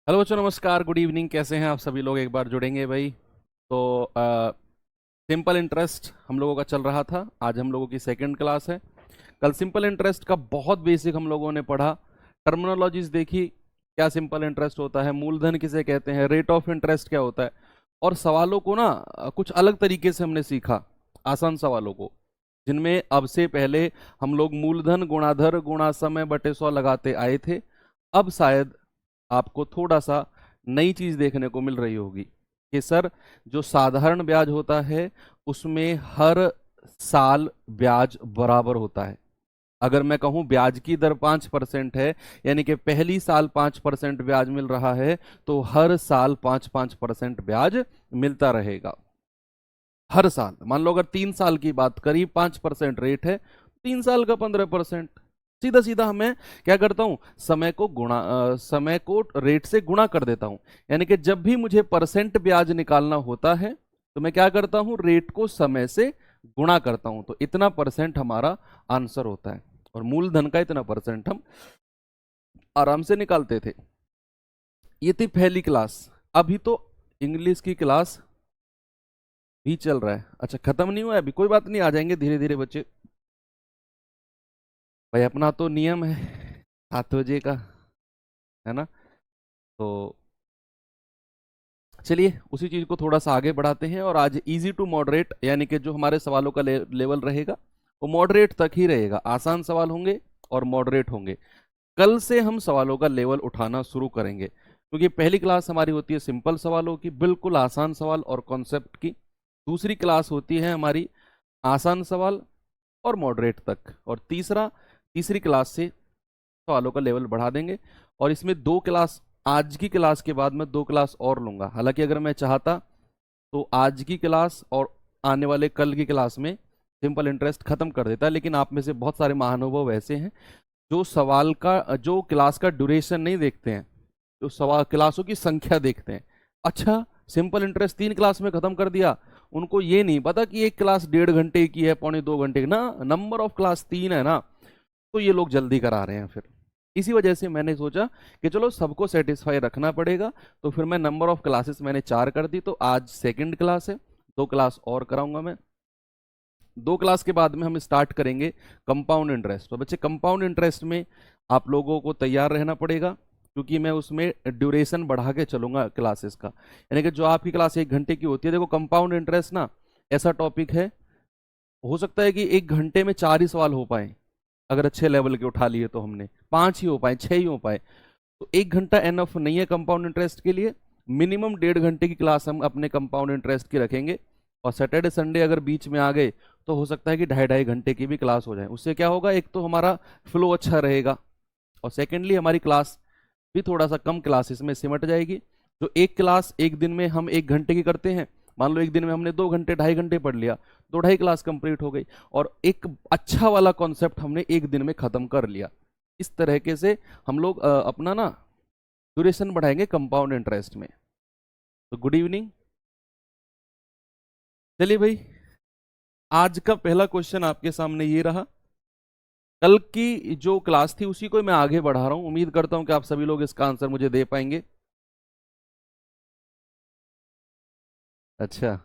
Hello बच्चों, नमस्कार, good evening. कैसे हैं आप सभी लोग? एक बार जुड़ेंगे भाई। तो सिंपल इंटरेस्ट हम लोगों का चल रहा था। आज हम लोगों की सेकंड क्लास है। कल सिंपल इंटरेस्ट का बहुत बेसिक हम लोगों ने पढ़ा, टर्मिनोलॉजीज देखी, क्या सिंपल इंटरेस्ट होता है, मूलधन किसे कहते हैं, रेट ऑफ इंटरेस्ट क्या होता है, और सवालों को ना कुछ अलग तरीके से हमने सीखा, आसान सवालों को, जिनमें अब से पहले हम लोग मूलधन गुणाधर गुणा समय बटे 100 लगाते आए थे। अब शायद आपको थोड़ा सा नई चीज देखने को मिल रही होगी कि सर, जो साधारण ब्याज होता है उसमें हर साल ब्याज बराबर होता है। अगर मैं कहूं ब्याज की दर 5% है, यानी कि पहली साल 5% ब्याज मिल रहा है, तो हर साल 5-5% ब्याज मिलता रहेगा। हर साल मान लो, अगर 3 साल की बात करी, 5% रेट है, 3 साल का 15%। सीधा सीधा हमें क्या करता हूं, समय को रेट से गुणा कर देता हूं। यानी कि जब भी मुझे परसेंट ब्याज निकालना होता है तो मैं क्या करता हूं, रेट को समय से गुणा करता हूं, तो इतना परसेंट हमारा आंसर होता है। और मूलधन का इतना परसेंट हम आराम से निकालते थे। ये थी पहली क्लास। अभी तो इंग्लिश की क्लास भी चल रहा है। अच्छा, खत्म नहीं हुआ है अभी? कोई बात नहीं, आ जाएंगे धीरे धीरे बच्चे। भाई अपना तो नियम है 7 बजे का, है ना? तो चलिए उसी चीज को थोड़ा सा आगे बढ़ाते हैं। और आज इजी टू मॉडरेट, यानी कि जो हमारे सवालों का लेवल रहेगा वो मॉडरेट तक ही रहेगा। आसान सवाल होंगे और मॉडरेट होंगे। कल से हम सवालों का लेवल उठाना शुरू करेंगे, क्योंकि पहली क्लास हमारी होती है सिंपल सवालों की, बिल्कुल आसान सवाल और कॉन्सेप्ट की। दूसरी क्लास होती है हमारी आसान सवाल और मॉडरेट तक। और तीसरी क्लास से सवालों का लेवल बढ़ा देंगे। और इसमें 2 क्लास, आज की क्लास के बाद मैं 2 क्लास और लूंगा। हालांकि अगर मैं चाहता तो आज की क्लास और आने वाले कल की क्लास में सिंपल इंटरेस्ट खत्म कर देता, लेकिन आप में से बहुत सारे महानुभाव ऐसे हैं जो क्लास का ड्यूरेशन नहीं देखते हैं, जो सवाल क्लासों की संख्या देखते हैं। अच्छा, सिंपल इंटरेस्ट 3 क्लास में खत्म कर दिया, उनको ये नहीं पता कि एक क्लास 1.5 घंटे की है, पौने 2 घंटे की ना, नंबर ऑफ क्लास 3 है ना, तो ये लोग जल्दी करा रहे हैं फिर। इसी वजह से मैंने सोचा कि चलो सबको सेटिस्फाई रखना पड़ेगा, तो फिर मैं नंबर ऑफ क्लासेस मैंने 4 कर दी। तो आज सेकंड क्लास है, 2 क्लास और कराऊंगा मैं। 2 क्लास के बाद में हम स्टार्ट करेंगे कंपाउंड इंटरेस्ट। तो बच्चे, कंपाउंड इंटरेस्ट में आप लोगों को तैयार रहना पड़ेगा, क्योंकि मैं उसमें ड्यूरेशन बढ़ा के चलूंगा क्लासेस का। यानी कि जो आपकी क्लास 1 घंटे की होती है, देखो कंपाउंड इंटरेस्ट ना ऐसा टॉपिक है, हो सकता है कि 1 घंटे में 4 ही सवाल हो पाए, अगर अच्छे लेवल के उठा लिए तो हमने 5 ही हो पाए, 6 ही हो पाए। तो 1 घंटा एनफ नहीं है कंपाउंड इंटरेस्ट के लिए। मिनिमम 1.5 घंटे की क्लास हम अपने कंपाउंड इंटरेस्ट की रखेंगे। और सैटरडे संडे अगर बीच में आ गए तो हो सकता है कि 2.5-2.5 घंटे की भी क्लास हो जाए। उससे क्या होगा, एक तो हमारा फ्लो अच्छा रहेगा, और सेकेंडली हमारी क्लास भी थोड़ा सा कम क्लासेस में सिमट जाएगी। जो एक क्लास एक दिन में हम 1 घंटे की करते हैं, मान लो एक दिन में हमने 2 घंटे 2.5 घंटे पढ़ लिया, 2 ढाई क्लास कंप्लीट हो गई, और एक अच्छा वाला कॉन्सेप्ट हमने एक दिन में खत्म कर लिया। इस तरीके से हम लोग अपना ना ड्यूरेशन बढ़ाएंगे कंपाउंड इंटरेस्ट में। तो गुड इवनिंग। चलिए भाई, आज का पहला क्वेश्चन आपके सामने ये रहा। कल की जो क्लास थी उसी को मैं आगे बढ़ा रहा हूं। उम्मीद करता हूं कि आप सभी लोग इसका आंसर मुझे दे पाएंगे। अच्छा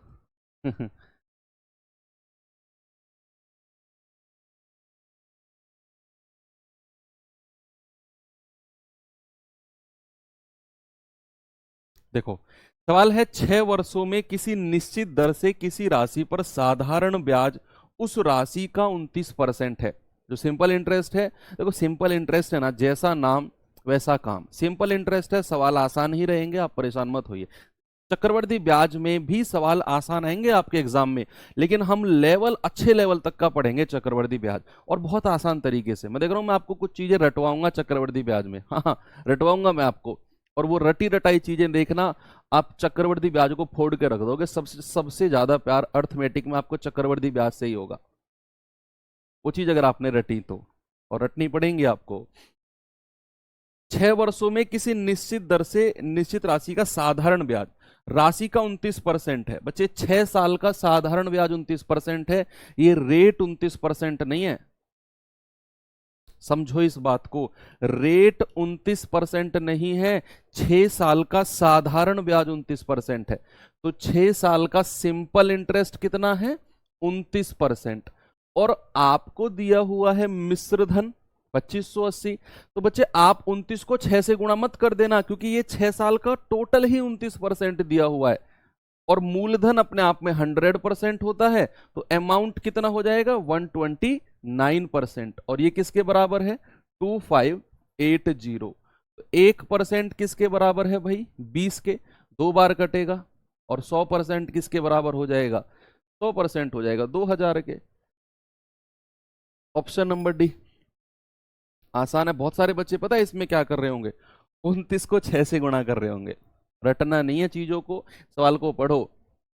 देखो, सवाल है 6 वर्षों में किसी निश्चित दर से किसी राशि पर साधारण ब्याज उस राशि का 29% है। जो सिंपल इंटरेस्ट है, देखो सिंपल इंटरेस्ट है ना, जैसा नाम वैसा काम। सिंपल इंटरेस्ट है, सवाल आसान ही रहेंगे, आप परेशान मत होइए। चक्रवर्ती ब्याज में भी सवाल आसान आएंगे आपके एग्जाम में, लेकिन हम लेवल अच्छे लेवल तक का पढ़ेंगे चक्रवर्ती ब्याज, और बहुत आसान तरीके से। मैं देख रहा हूं, मैं आपको कुछ चीजें रटवाऊंगा चक्रवर्ती ब्याज में, हाँ हाँ, रटवाऊंगा मैं आपको। और वो रटी रटाई चीजें देखना, आप चक्रवर्ती ब्याज को फोड़ के रख दोगे। सबसे सबसे ज्यादा प्यार अर्थमेटिक में आपको चक्रवर्ती ब्याज से ही होगा, वो चीज अगर आपने रटी तो। और रटनी पड़ेंगी आपको। 6 वर्षों में किसी निश्चित दर से निश्चित राशि का साधारण ब्याज, राशि का 29% है। बच्चे, 6 साल का साधारण ब्याज 29% है, ये रेट 29% नहीं है। समझो इस बात को, रेट 29% नहीं है, 6 साल का साधारण ब्याज 29% है। तो 6 साल का सिंपल इंटरेस्ट कितना है? 29%। और आपको दिया हुआ है मिश्र धन 2580। तो बच्चे आप 29 को 6 से गुणा मत कर देना, क्योंकि ये 6 साल का टोटल ही 29% दिया हुआ है, और मूलधन अपने आप में 100% होता है। तो अमाउंट कितना हो जाएगा? 129%। और ये किसके बराबर है? 2580। तो 1% किसके बराबर है भाई? 20 के। 2 बार कटेगा। और 100% किसके बराबर हो जाएगा? 100% हो जाएगा 2000 के। ऑप्शन नंबर डी आसान है। बहुत सारे बच्चे पता है इसमें क्या कर रहे होंगे? 29 को 6 से गुणा कर रहे होंगे। रटना नहीं है चीजों को, सवाल को पढ़ो।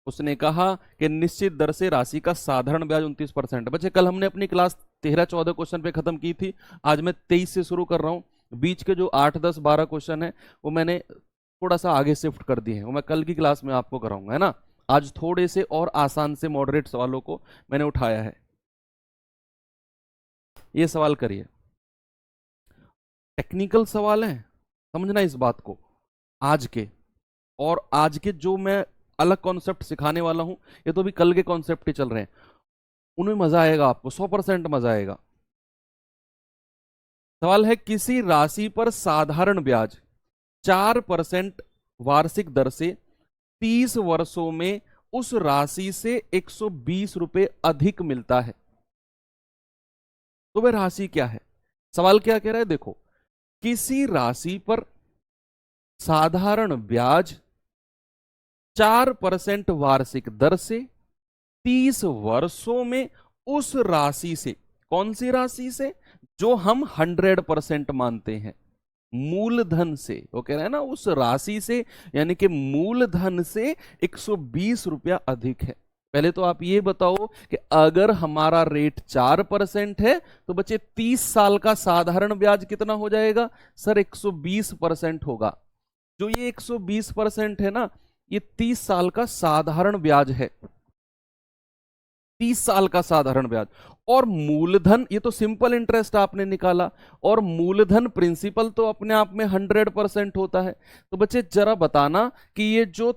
उसने कहा कि निश्चित दर से राशि का साधारण ब्याज 29%। बच्चे कल हमने अपनी क्लास 13-14 क्वेश्चन पे खत्म की थी। आज मैं 23 से शुरू कर रहा हूं। बीच के जो 8, 10, 12 क्वेश्चन है वो मैंने थोड़ा सा आगे शिफ्ट कर दिए हैं, वो मैं कल की क्लास में आपको कराऊंगा, है ना। आज थोड़े से और आसान से मॉडरेट सवालों को मैंने उठाया है। ये सवाल करिए, टेक्निकल सवाल है, समझना इस बात को। आज के और आज के जो मैं अलग कॉन्सेप्ट सिखाने वाला हूं, ये तो भी कल के कॉन्सेप्ट ही चल रहे हैं, उनमें मजा आएगा आपको, 100% मजा आएगा। सवाल है, किसी राशि पर साधारण ब्याज 4% वार्षिक दर से 30 वर्षों में उस राशि से 120 रुपए अधिक मिलता है, तो वह राशि क्या है? सवाल क्या कह रहा है? देखो, किसी राशि पर साधारण ब्याज 4% वार्षिक दर से 30 वर्षों में उस राशि से, कौन सी राशि से? जो हम 100% मानते हैं, मूलधन से। वो कह रहा है ना, उस राशि से, यानी कि मूलधन से 120 रुपया अधिक है। पहले तो आप ये बताओ कि अगर हमारा रेट 4% है तो बच्चे 30 साल का साधारण ब्याज कितना हो जाएगा? सर 120% होगा। जो ये 120% है ना, ये 30 साल का साधारण ब्याज है। 30 साल का साधारण ब्याज। और मूलधन, ये तो सिंपल इंटरेस्ट आपने निकाला, और मूलधन प्रिंसिपल तो अपने आप में 100% होता है। तो बच्चे जरा बताना कि ये जो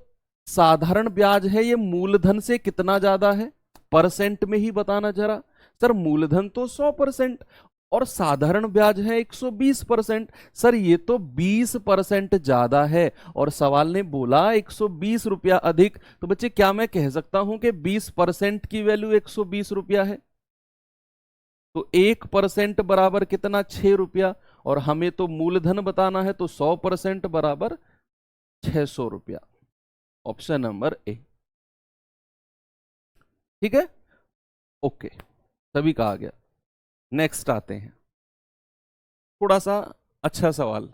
साधारण ब्याज है ये मूलधन से कितना ज्यादा है? परसेंट में ही बताना जरा। सर मूलधन तो 100% और साधारण ब्याज है 120%। सर ये तो 20% ज्यादा है, और सवाल ने बोला 120 रुपया अधिक। तो बच्चे क्या मैं कह सकता हूं कि 20% की वैल्यू 120 रुपया है? तो 1% बराबर कितना? 6 रुपया। और हमें तो मूलधन बताना है, तो 100% बराबर 600 रुपया। Option number A. ठीक है, ओके, सभी का आ गया। नेक्स्ट आते हैं, थोड़ा सा अच्छा सवाल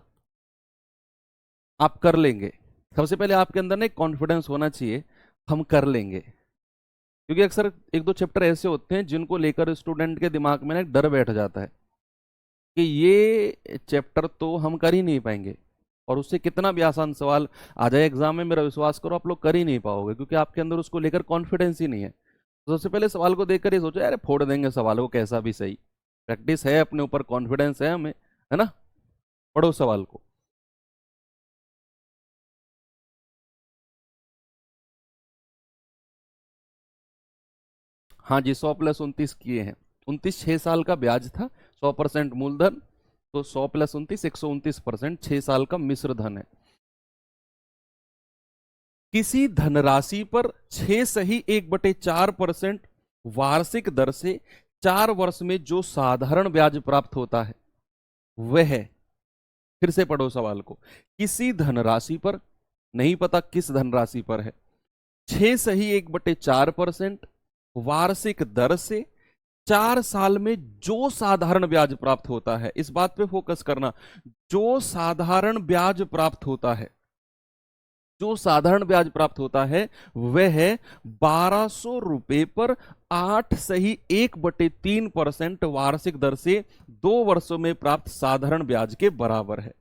आप कर लेंगे। सबसे पहले आपके अंदर ना एक कॉन्फिडेंस होना चाहिए, हम कर लेंगे। क्योंकि अक्सर 1-2 चैप्टर ऐसे होते हैं जिनको लेकर स्टूडेंट के दिमाग में ना एक डर बैठ जाता है कि ये चैप्टर तो हम कर ही नहीं पाएंगे, और उससे कितना भी आसान सवाल आ जाए एग्जाम में, मेरा विश्वास करो आप लोग कर ही नहीं पाओगे, क्योंकि आपके अंदर उसको लेकर कॉन्फिडेंस ही नहीं है। तो सबसे पहले सवाल को देखकर ये सोचो, अरे फोड़ देंगे सवाल को कैसा भी सही। प्रैक्टिस है, अपने ऊपर कॉन्फिडेंस है हमें, है ना। पढ़ो सवाल को। हाँ जी, 100+29 किए हैं। 29 6 साल का ब्याज था, 100% मूलधन, तो 100+29 129%, 6 साल का मिश्र धन है। किसी धनराशि पर 6 सही 1/4% वार्षिक दर से 4 वर्ष में जो साधारण ब्याज प्राप्त होता है वह है, फिर से पढ़ो सवाल को, किसी धनराशि पर, नहीं पता किस धनराशि पर है, 6 सही 1/4% वार्षिक दर से 4 साल में जो साधारण ब्याज प्राप्त होता है। इस बात पे फोकस करना, जो साधारण ब्याज प्राप्त होता है, जो साधारण ब्याज प्राप्त होता है वह है 1200 रुपए पर 8 सही 1/3% वार्षिक दर से 2 वर्षों में प्राप्त साधारण ब्याज के बराबर है।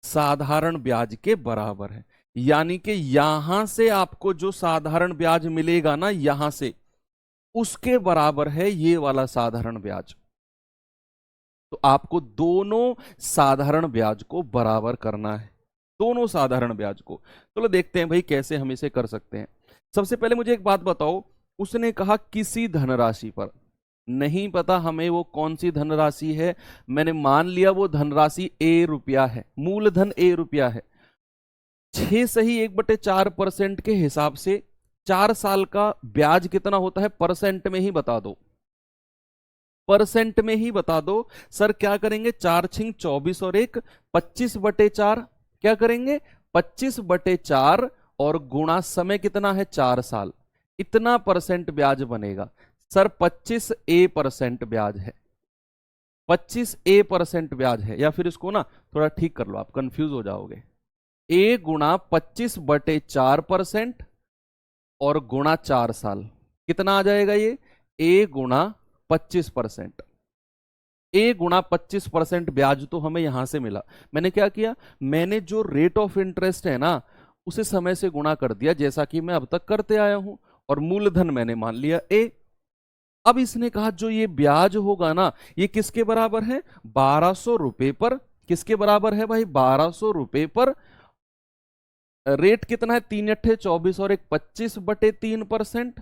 साधारण ब्याज के बराबर है, यानी कि यहां से आपको जो साधारण ब्याज मिलेगा ना, यहां से उसके बराबर है ये वाला साधारण ब्याज। तो आपको दोनों साधारण ब्याज को बराबर करना है, दोनों साधारण ब्याज को। चलो देखते हैं भाई कैसे हम इसे कर सकते हैं। सबसे पहले मुझे एक बात बताओ, उसने कहा किसी धनराशि पर, नहीं पता हमें वो कौन सी धनराशि है, मैंने मान लिया वो धनराशि ए रुपया है, मूलधन ए रुपया है। 6 सही 1/4% के हिसाब से 4 साल का ब्याज कितना होता है परसेंट में ही बता दो, परसेंट में ही बता दो। सर क्या करेंगे, 4×6 = 24 और 1 25/4, क्या करेंगे 25/4 और गुणा समय कितना है 4 साल, इतना परसेंट ब्याज बनेगा। सर 25% ब्याज है, 25% ब्याज है, या फिर इसको ना थोड़ा ठीक कर लो, आप कंफ्यूज हो जाओगे। ए गुणा 25/4% और गुणा 4 साल, कितना आ जाएगा ये, ए गुणा 25%। ए गुणा 25% ब्याज तो हमें यहां से मिला। मैंने क्या किया, मैंने जो रेट ऑफ इंटरेस्ट है ना उसे समय से गुणा कर दिया, जैसा कि मैं अब तक करते आया हूं, और मूलधन मैंने मान लिया ए। अब इसने कहा जो ये ब्याज होगा ना ये किसके बराबर है, 1200 रुपए पर। किसके बराबर है भाई, 1200 रुपए पर। रेट कितना है, 3×8 = 24 और 1 25/3%,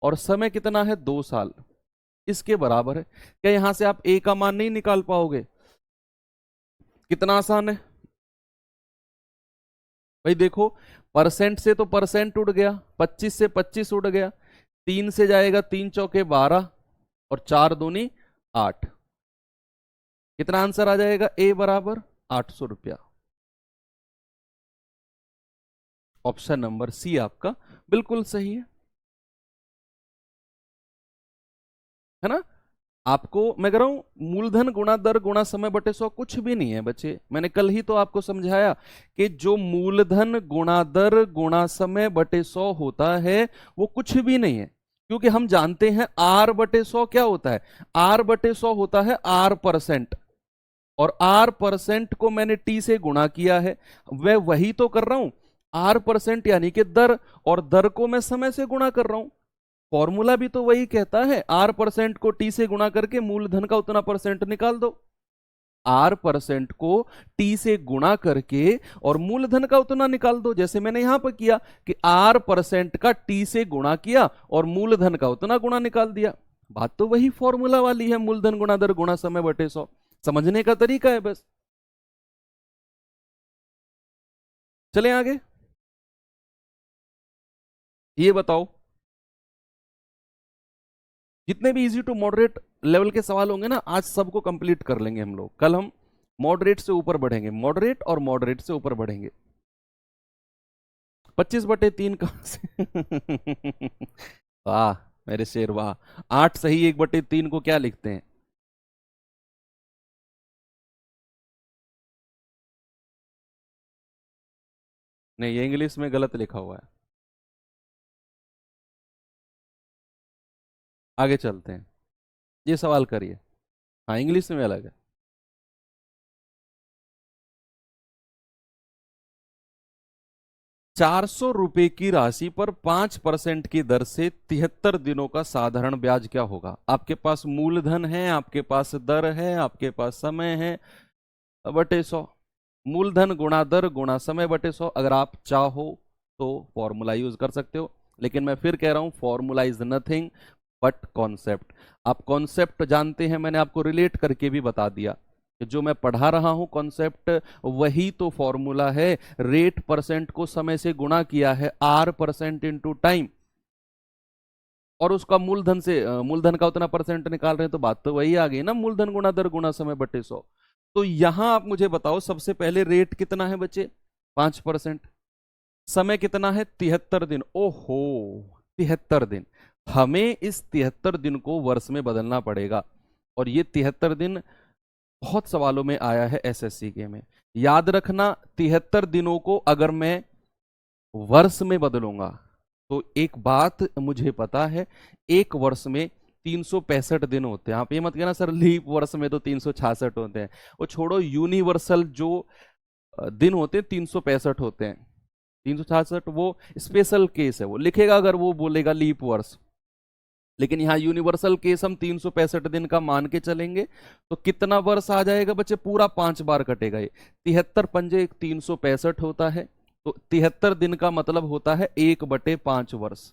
और समय कितना है 2 साल, इसके बराबर है। क्या यहां से आप ए का मान नहीं निकाल पाओगे, कितना आसान है भाई। देखो परसेंट से तो परसेंट उड़ गया, 25 से 25 उड़ गया, 3 से जाएगा 3×4 = 12 और 4×2 = 8। कितना आंसर आ जाएगा, ए बराबर 800 रुपया। ऑप्शन नंबर सी आपका बिल्कुल सही है ना। आपको मैं कह रहा हूं मूलधन गुणा दर गुणा समय बटे 100 कुछ भी नहीं है बच्चे। मैंने कल ही तो आपको समझाया कि जो मूलधन गुणा दर गुणा समय बटे 100 होता है वो कुछ भी नहीं है, क्योंकि हम जानते हैं R/100 क्या होता है, R/100 होता है R%, और R% को मैंने T से गुणा किया है, मैं वही तो कर रहा हूं। R% यानी कि दर, और दर को मैं समय से गुणा कर रहा हूं। फॉर्मूला भी तो वही कहता है, R% को T से गुणा करके मूलधन का उतना परसेंट निकाल दो। R% को T से गुणा करके और मूलधन का उतना निकाल दो, जैसे मैंने यहां पर किया कि R% का T से गुणा किया और मूलधन का उतना गुणा निकाल दिया। बात तो वही फॉर्मूला वाली है, मूलधन गुणा दर गुणा समय बटे 100। समझने का तरीका है बस। चलें आगे, ये बताओ जितने भी इजी टू मॉडरेट लेवल के सवाल होंगे ना आज सबको कंप्लीट कर लेंगे हम लोग। कल हम मॉडरेट से ऊपर बढ़ेंगे, मॉडरेट और मॉडरेट से ऊपर बढ़ेंगे। 25/3 कहां से वाह मेरे शेर वाह। 8 सही 1/3 को क्या लिखते हैं, नहीं ये इंग्लिश में गलत लिखा हुआ है। आगे चलते हैं, ये सवाल करिए। हाँ इंग्लिश में अलग है। 400 रुपए की राशि पर 5% की दर से 73 दिनों का साधारण ब्याज क्या होगा। आपके पास मूलधन है, आपके पास दर है, आपके पास समय है, बटे 100। मूलधन गुणा दर गुणा समय बटे 100। अगर आप चाहो तो फॉर्मूला यूज कर सकते हो, लेकिन मैं फिर कह रहा हूं formula is nothing but concept. आप कॉन्सेप्ट जानते हैं, मैंने आपको रिलेट करके भी बता दिया कि जो मैं पढ़ा रहा हूं कॉन्सेप्ट वही तो फॉर्मूला है। रेट परसेंट को समय से गुणा किया है, R% इंटू टाइम, और उसका मूलधन से मूलधन का उतना परसेंट निकाल रहे हैं, तो बात तो वही आ गई ना, मूलधन गुणा दर गुणा समय बटे 100। तो यहां आप मुझे बताओ सबसे पहले रेट कितना है बच्चे, 5%। समय कितना है 73 दिन। ओहो 73 दिन, हमें इस 73 दिन को वर्ष में बदलना पड़ेगा, और ये 73 दिन बहुत सवालों में आया है एसएससी के में। याद रखना 73 दिनों को अगर मैं वर्ष में बदलूंगा तो एक बात मुझे पता है, एक वर्ष में 365 दिन होते हैं। आप ये मत कहना सर लीप वर्ष में तो 366 होते हैं, वो छोड़ो, यूनिवर्सल जो दिन होते हैं 365 होते हैं। 366 वो स्पेशल केस है, वो लिखेगा अगर वो बोलेगा लीप वर्ष, लेकिन यहाँ यूनिवर्सल केस हम 365 दिन का मान के चलेंगे। तो कितना वर्ष आ जाएगा बच्चे? पूरा 5 बार कटेगा ये। 73 पंजे 365 होता है, तो 73 दिन का मतलब होता है 1/5 वर्ष।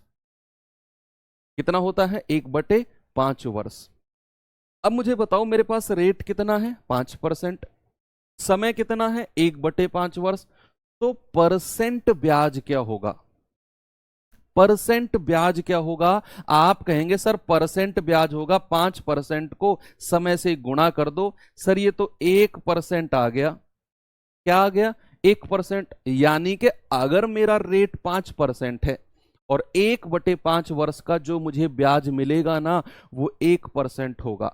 कितना होता है? 1/5 वर्ष। अब मुझे बताओ, मेरे पास रेट कितना है? 5%। समय कितना है? 1/5 वर्ष। तो परसेंट ब्याज क्या होगा? परसेंट ब्याज क्या होगा? आप कहेंगे सर परसेंट ब्याज होगा 5% को समय से गुणा कर दो। सर ये तो 1% आ गया। क्या आ गया? 1%। यानी कि अगर मेरा रेट 5% है और 1/5 वर्ष का जो मुझे ब्याज मिलेगा ना, वो 1% होगा।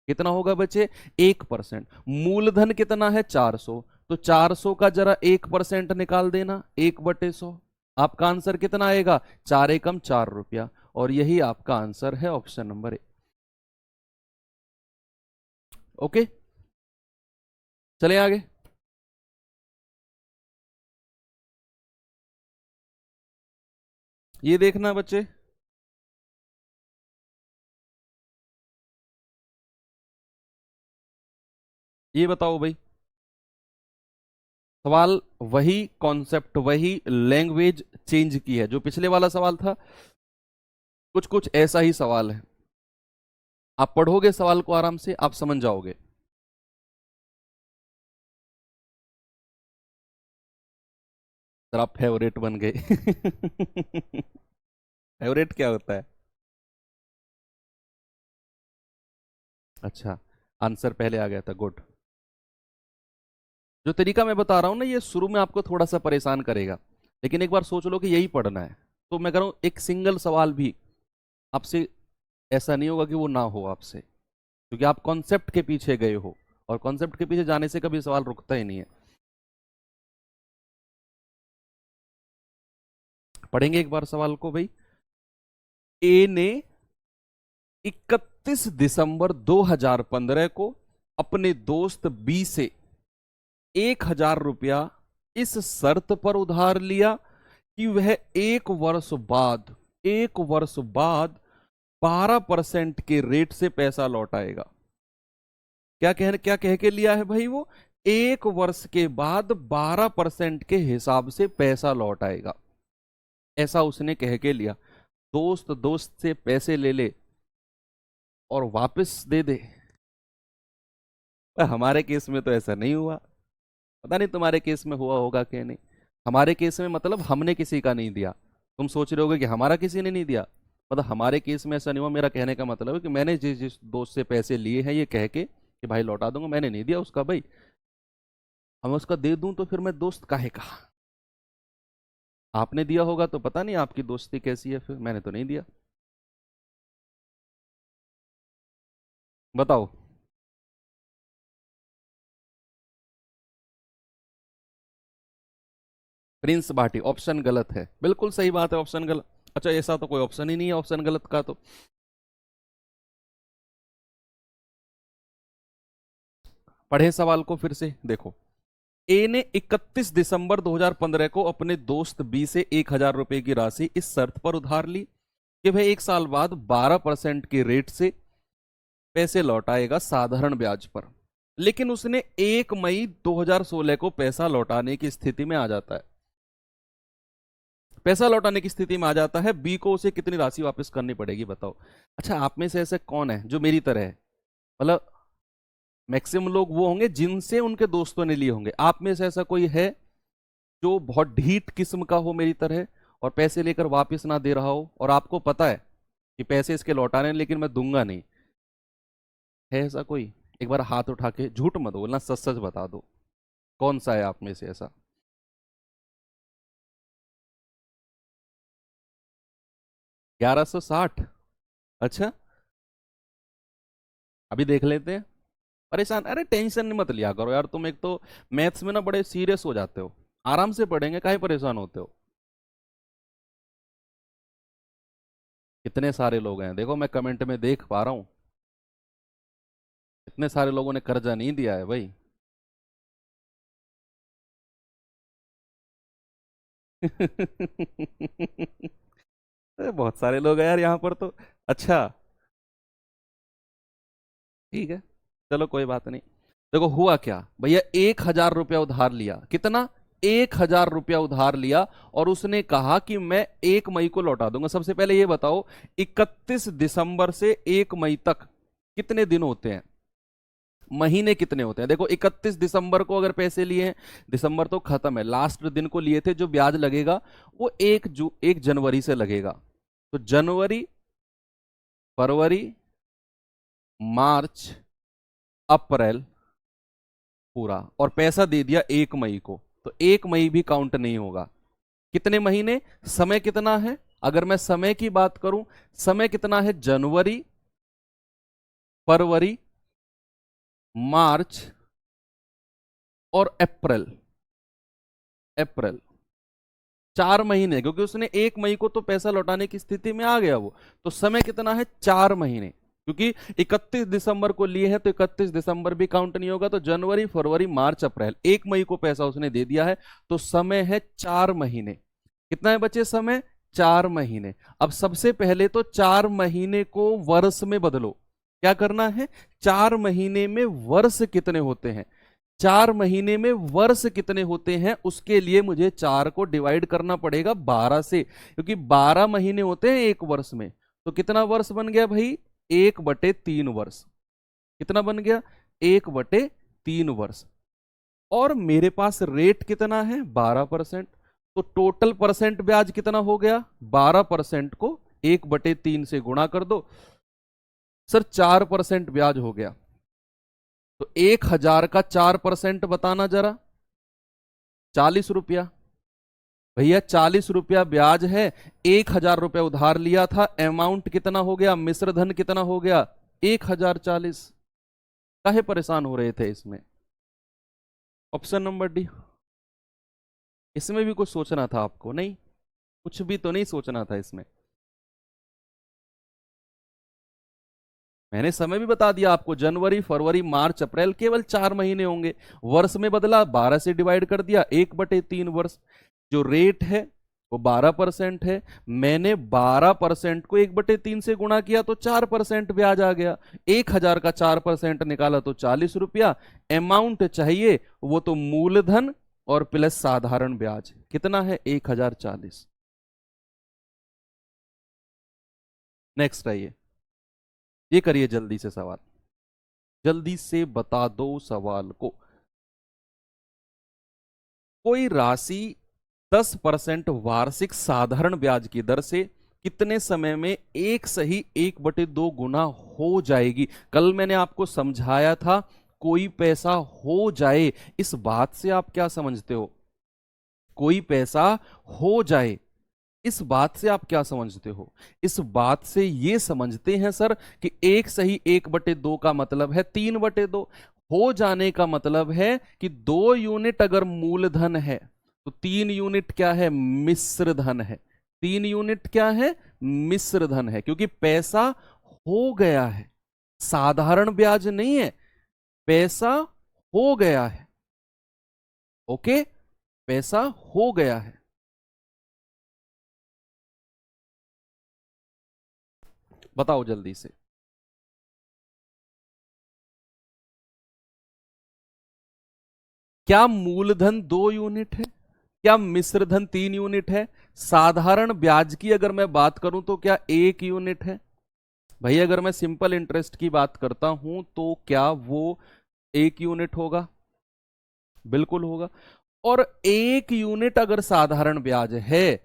कितना होगा बच्चे? 1%। मूलधन कितना है? 400। तो 400 का जरा 1% निकाल देना, 1/100। आपका आंसर कितना आएगा? 4 एकम 4 रुपया। और यही आपका आंसर है, ऑप्शन नंबर ए। ओके, चले आगे। ये देखना बच्चे, ये बताओ भाई, सवाल वही, कॉन्सेप्ट वही, लैंग्वेज चेंज की है। जो पिछले वाला सवाल था, कुछ कुछ ऐसा ही सवाल है। आप पढ़ोगे सवाल को आराम से, आप समझ जाओगे। सर आप फेवरेट बन गए। फेवरेट क्या होता है? अच्छा, आंसर पहले आ गया था, गुड। जो तरीका मैं बता रहा हूं ना, ये शुरू में आपको थोड़ा सा परेशान करेगा, लेकिन एक बार सोच लो कि यही पढ़ना है, तो मैं कह रहा हूं एक सिंगल सवाल भी आपसे ऐसा नहीं होगा कि वो ना हो आपसे, क्योंकि आप कॉन्सेप्ट के पीछे गए हो, और कॉन्सेप्ट के पीछे जाने से कभी सवाल रुकता ही नहीं है। पढ़ेंगे एक बार सवाल को भाई। ए ने 31 दिसंबर 2015 को अपने दोस्त बी से 1,000 रुपया इस शर्त पर उधार लिया कि वह 1 वर्ष बाद 12% के रेट से पैसा लौटाएगा। क्या कह के लिया है भाई वो? 1 वर्ष के बाद 12% के हिसाब से पैसा लौटाएगा, ऐसा उसने कह के लिया। दोस्त दोस्त से पैसे ले ले और वापस दे दे। पर हमारे केस में तो ऐसा नहीं हुआ। पता नहीं तुम्हारे केस में हुआ होगा कि नहीं। हमारे केस में मतलब हमने किसी का नहीं दिया। तुम सोच रहे होगे कि हमारा किसी ने नहीं दिया, मतलब हमारे केस में ऐसा नहीं हुआ। मेरा कहने का मतलब है कि मैंने जिस जिस दोस्त से पैसे लिए हैं, ये कह के कि भाई लौटा दूंगा, मैंने नहीं दिया उसका भाई। अब मैं उसका दे दूं तो फिर मैं दोस्त काहे का? आपने दिया होगा तो पता नहीं आपकी दोस्ती कैसी है, फिर मैंने तो नहीं दिया। बताओ। प्रिंस भाटी, ऑप्शन गलत है, बिल्कुल सही बात है, ऑप्शन गलत। अच्छा, ऐसा तो कोई ऑप्शन ही नहीं है ऑप्शन गलत का तो। पढ़े सवाल को फिर से देखो। ए ने 31 दिसंबर 2015 को अपने दोस्त बी से 1,000 रुपए की राशि इस शर्त पर उधार ली कि वह 1 साल बाद 12% के रेट से पैसे लौटाएगा साधारण ब्याज पर। लेकिन उसने 1 मई 2016 को पैसा लौटाने की स्थिति में आ जाता है। पैसा लौटाने की स्थिति में आ जाता है, बी को उसे कितनी राशि वापस करनी पड़ेगी बताओ। अच्छा, आप में से ऐसे कौन है जो मेरी तरह है? मतलब मैक्सिमम लोग वो होंगे जिनसे उनके दोस्तों ने लिए होंगे। आप में से ऐसा कोई है जो बहुत ढीठ किस्म का हो मेरी तरह, और पैसे लेकर वापस ना दे रहा हो, और आपको पता है कि पैसे इसके लौटाने हैं, लेकिन मैं दूंगा नहीं? है ऐसा कोई? एक बार हाथ उठा के, झूठ मत बोलना, सच सच बता दो, कौन सा है आप में से ऐसा? 1160? अच्छा, अभी देख लेते हैं। परेशान, अरे टेंशन नहीं मत लिया करो यार, तुम एक तो मैथ्स में ना बड़े सीरियस हो जाते हो। आराम से पढ़ेंगे, काहे परेशान होते हो? कितने सारे लोग हैं, देखो मैं कमेंट में देख पा रहा हूँ। इतने सारे लोगों ने कर्जा नहीं दिया है भाई। अरे बहुत सारे लोग हैं यार यहाँ पर तो। अच्छा, ठीक है, चलो कोई बात नहीं। देखो हुआ क्या भैया, 1,000 रुपया उधार लिया, कितना, 1,000 रुपया उधार लिया, और उसने कहा कि मैं 1 मई को लौटा दूंगा। सबसे पहले ये बताओ, 31 दिसंबर से 1 मई तक कितने दिन होते हैं, महीने कितने होते हैं? देखो 31 दिसंबर को अगर पैसे लिए हैं, दिसंबर तो खत्म है, लास्ट दिन को लिए थे, जो ब्याज लगेगा वो 1 जनवरी से लगेगा। तो जनवरी, फरवरी, मार्च, अप्रैल पूरा, और पैसा दे दिया 1 मई को, तो 1 मई भी काउंट नहीं होगा। कितने महीने, समय कितना है, अगर मैं समय की बात करूं, समय कितना है, जनवरी, फरवरी, मार्च और अप्रैल। अप्रैल 4 महीने, क्योंकि उसने 1 मई को तो पैसा लौटाने की स्थिति में आ गया वो, तो समय कितना है, 4 महीने, क्योंकि 31 दिसंबर को लिए हैं तो 31 दिसंबर भी काउंट नहीं होगा, तो जनवरी, फरवरी, मार्च, अप्रैल, 1 मई को पैसा उसने दे दिया है, तो समय है 4 महीने। कितना है बचे समय, 4 महीने। अब सबसे पहले तो 4 महीने को वर्ष में बदलो। क्या करना है, 4 महीने में वर्ष कितने होते हैं, 4 महीने में वर्ष कितने होते हैं, उसके लिए मुझे 4 को डिवाइड करना पड़ेगा 12 से, क्योंकि 12 महीने होते हैं एक वर्ष में। तो कितना वर्ष बन गया भाई, 1/3 वर्ष। कितना बन गया, 1/3 वर्ष। और मेरे पास रेट कितना है, 12%। तो टोटल परसेंट ब्याज कितना हो गया, 12% को 1/3 से गुणा कर दो, सर 4% ब्याज हो गया। तो 1,000 का 4% बताना जरा, 40 रुपया। भैया 40 रुपया ब्याज है, 1,000 रुपया उधार लिया था, अमाउंट कितना हो गया, मिश्र धन कितना हो गया, 1,040। काहे परेशान हो रहे थे इसमें? Option number D. इसमें भी कुछ सोचना था आपको? नहीं, कुछ भी तो नहीं सोचना था इसमें। मैंने समय भी बता दिया आपको, जनवरी, फरवरी, मार्च, अप्रैल, केवल 4 महीने होंगे। वर्ष में बदला, 12 से डिवाइड कर दिया, 1/3 वर्ष। जो रेट है वो 12% है, मैंने 12% को 1/3 से गुणा किया तो 4% ब्याज आ गया। 1,000 का 4% निकाला तो 40 रुपया। अमाउंट चाहिए वो तो मूलधन और प्लस साधारण ब्याज, कितना है, 1,040। नेक्स्ट आइए, ये करिए जल्दी से सवाल, जल्दी से बता दो सवाल को। कोई राशि 10% वार्षिक साधारण ब्याज की दर से कितने समय में 1 सही 1/2 गुना हो जाएगी? कल मैंने आपको समझाया था, कोई पैसा हो जाए, इस बात से आप क्या समझते हो, कोई पैसा हो जाए, इस बात से आप क्या समझते हो? इस बात से ये समझते हैं सर कि 1 सही 1/2 का मतलब है 3/2। हो जाने का मतलब है कि 2 यूनिट अगर मूलधन है तो 3 यूनिट क्या है, मिश्र धन है। 3 यूनिट क्या है, मिश्र धन है, क्योंकि पैसा हो गया है, साधारण ब्याज नहीं है, पैसा हो गया है। ओके, पैसा हो गया है। बताओ जल्दी से। क्या मूलधन 2 यूनिट है, क्या मिश्र धन 3 यूनिट है? साधारण ब्याज की अगर मैं बात करूं तो क्या 1 यूनिट है? भाई अगर मैं सिंपल इंटरेस्ट की बात करता हूं तो क्या वो 1 यूनिट होगा? बिल्कुल होगा। और 1 यूनिट अगर साधारण ब्याज है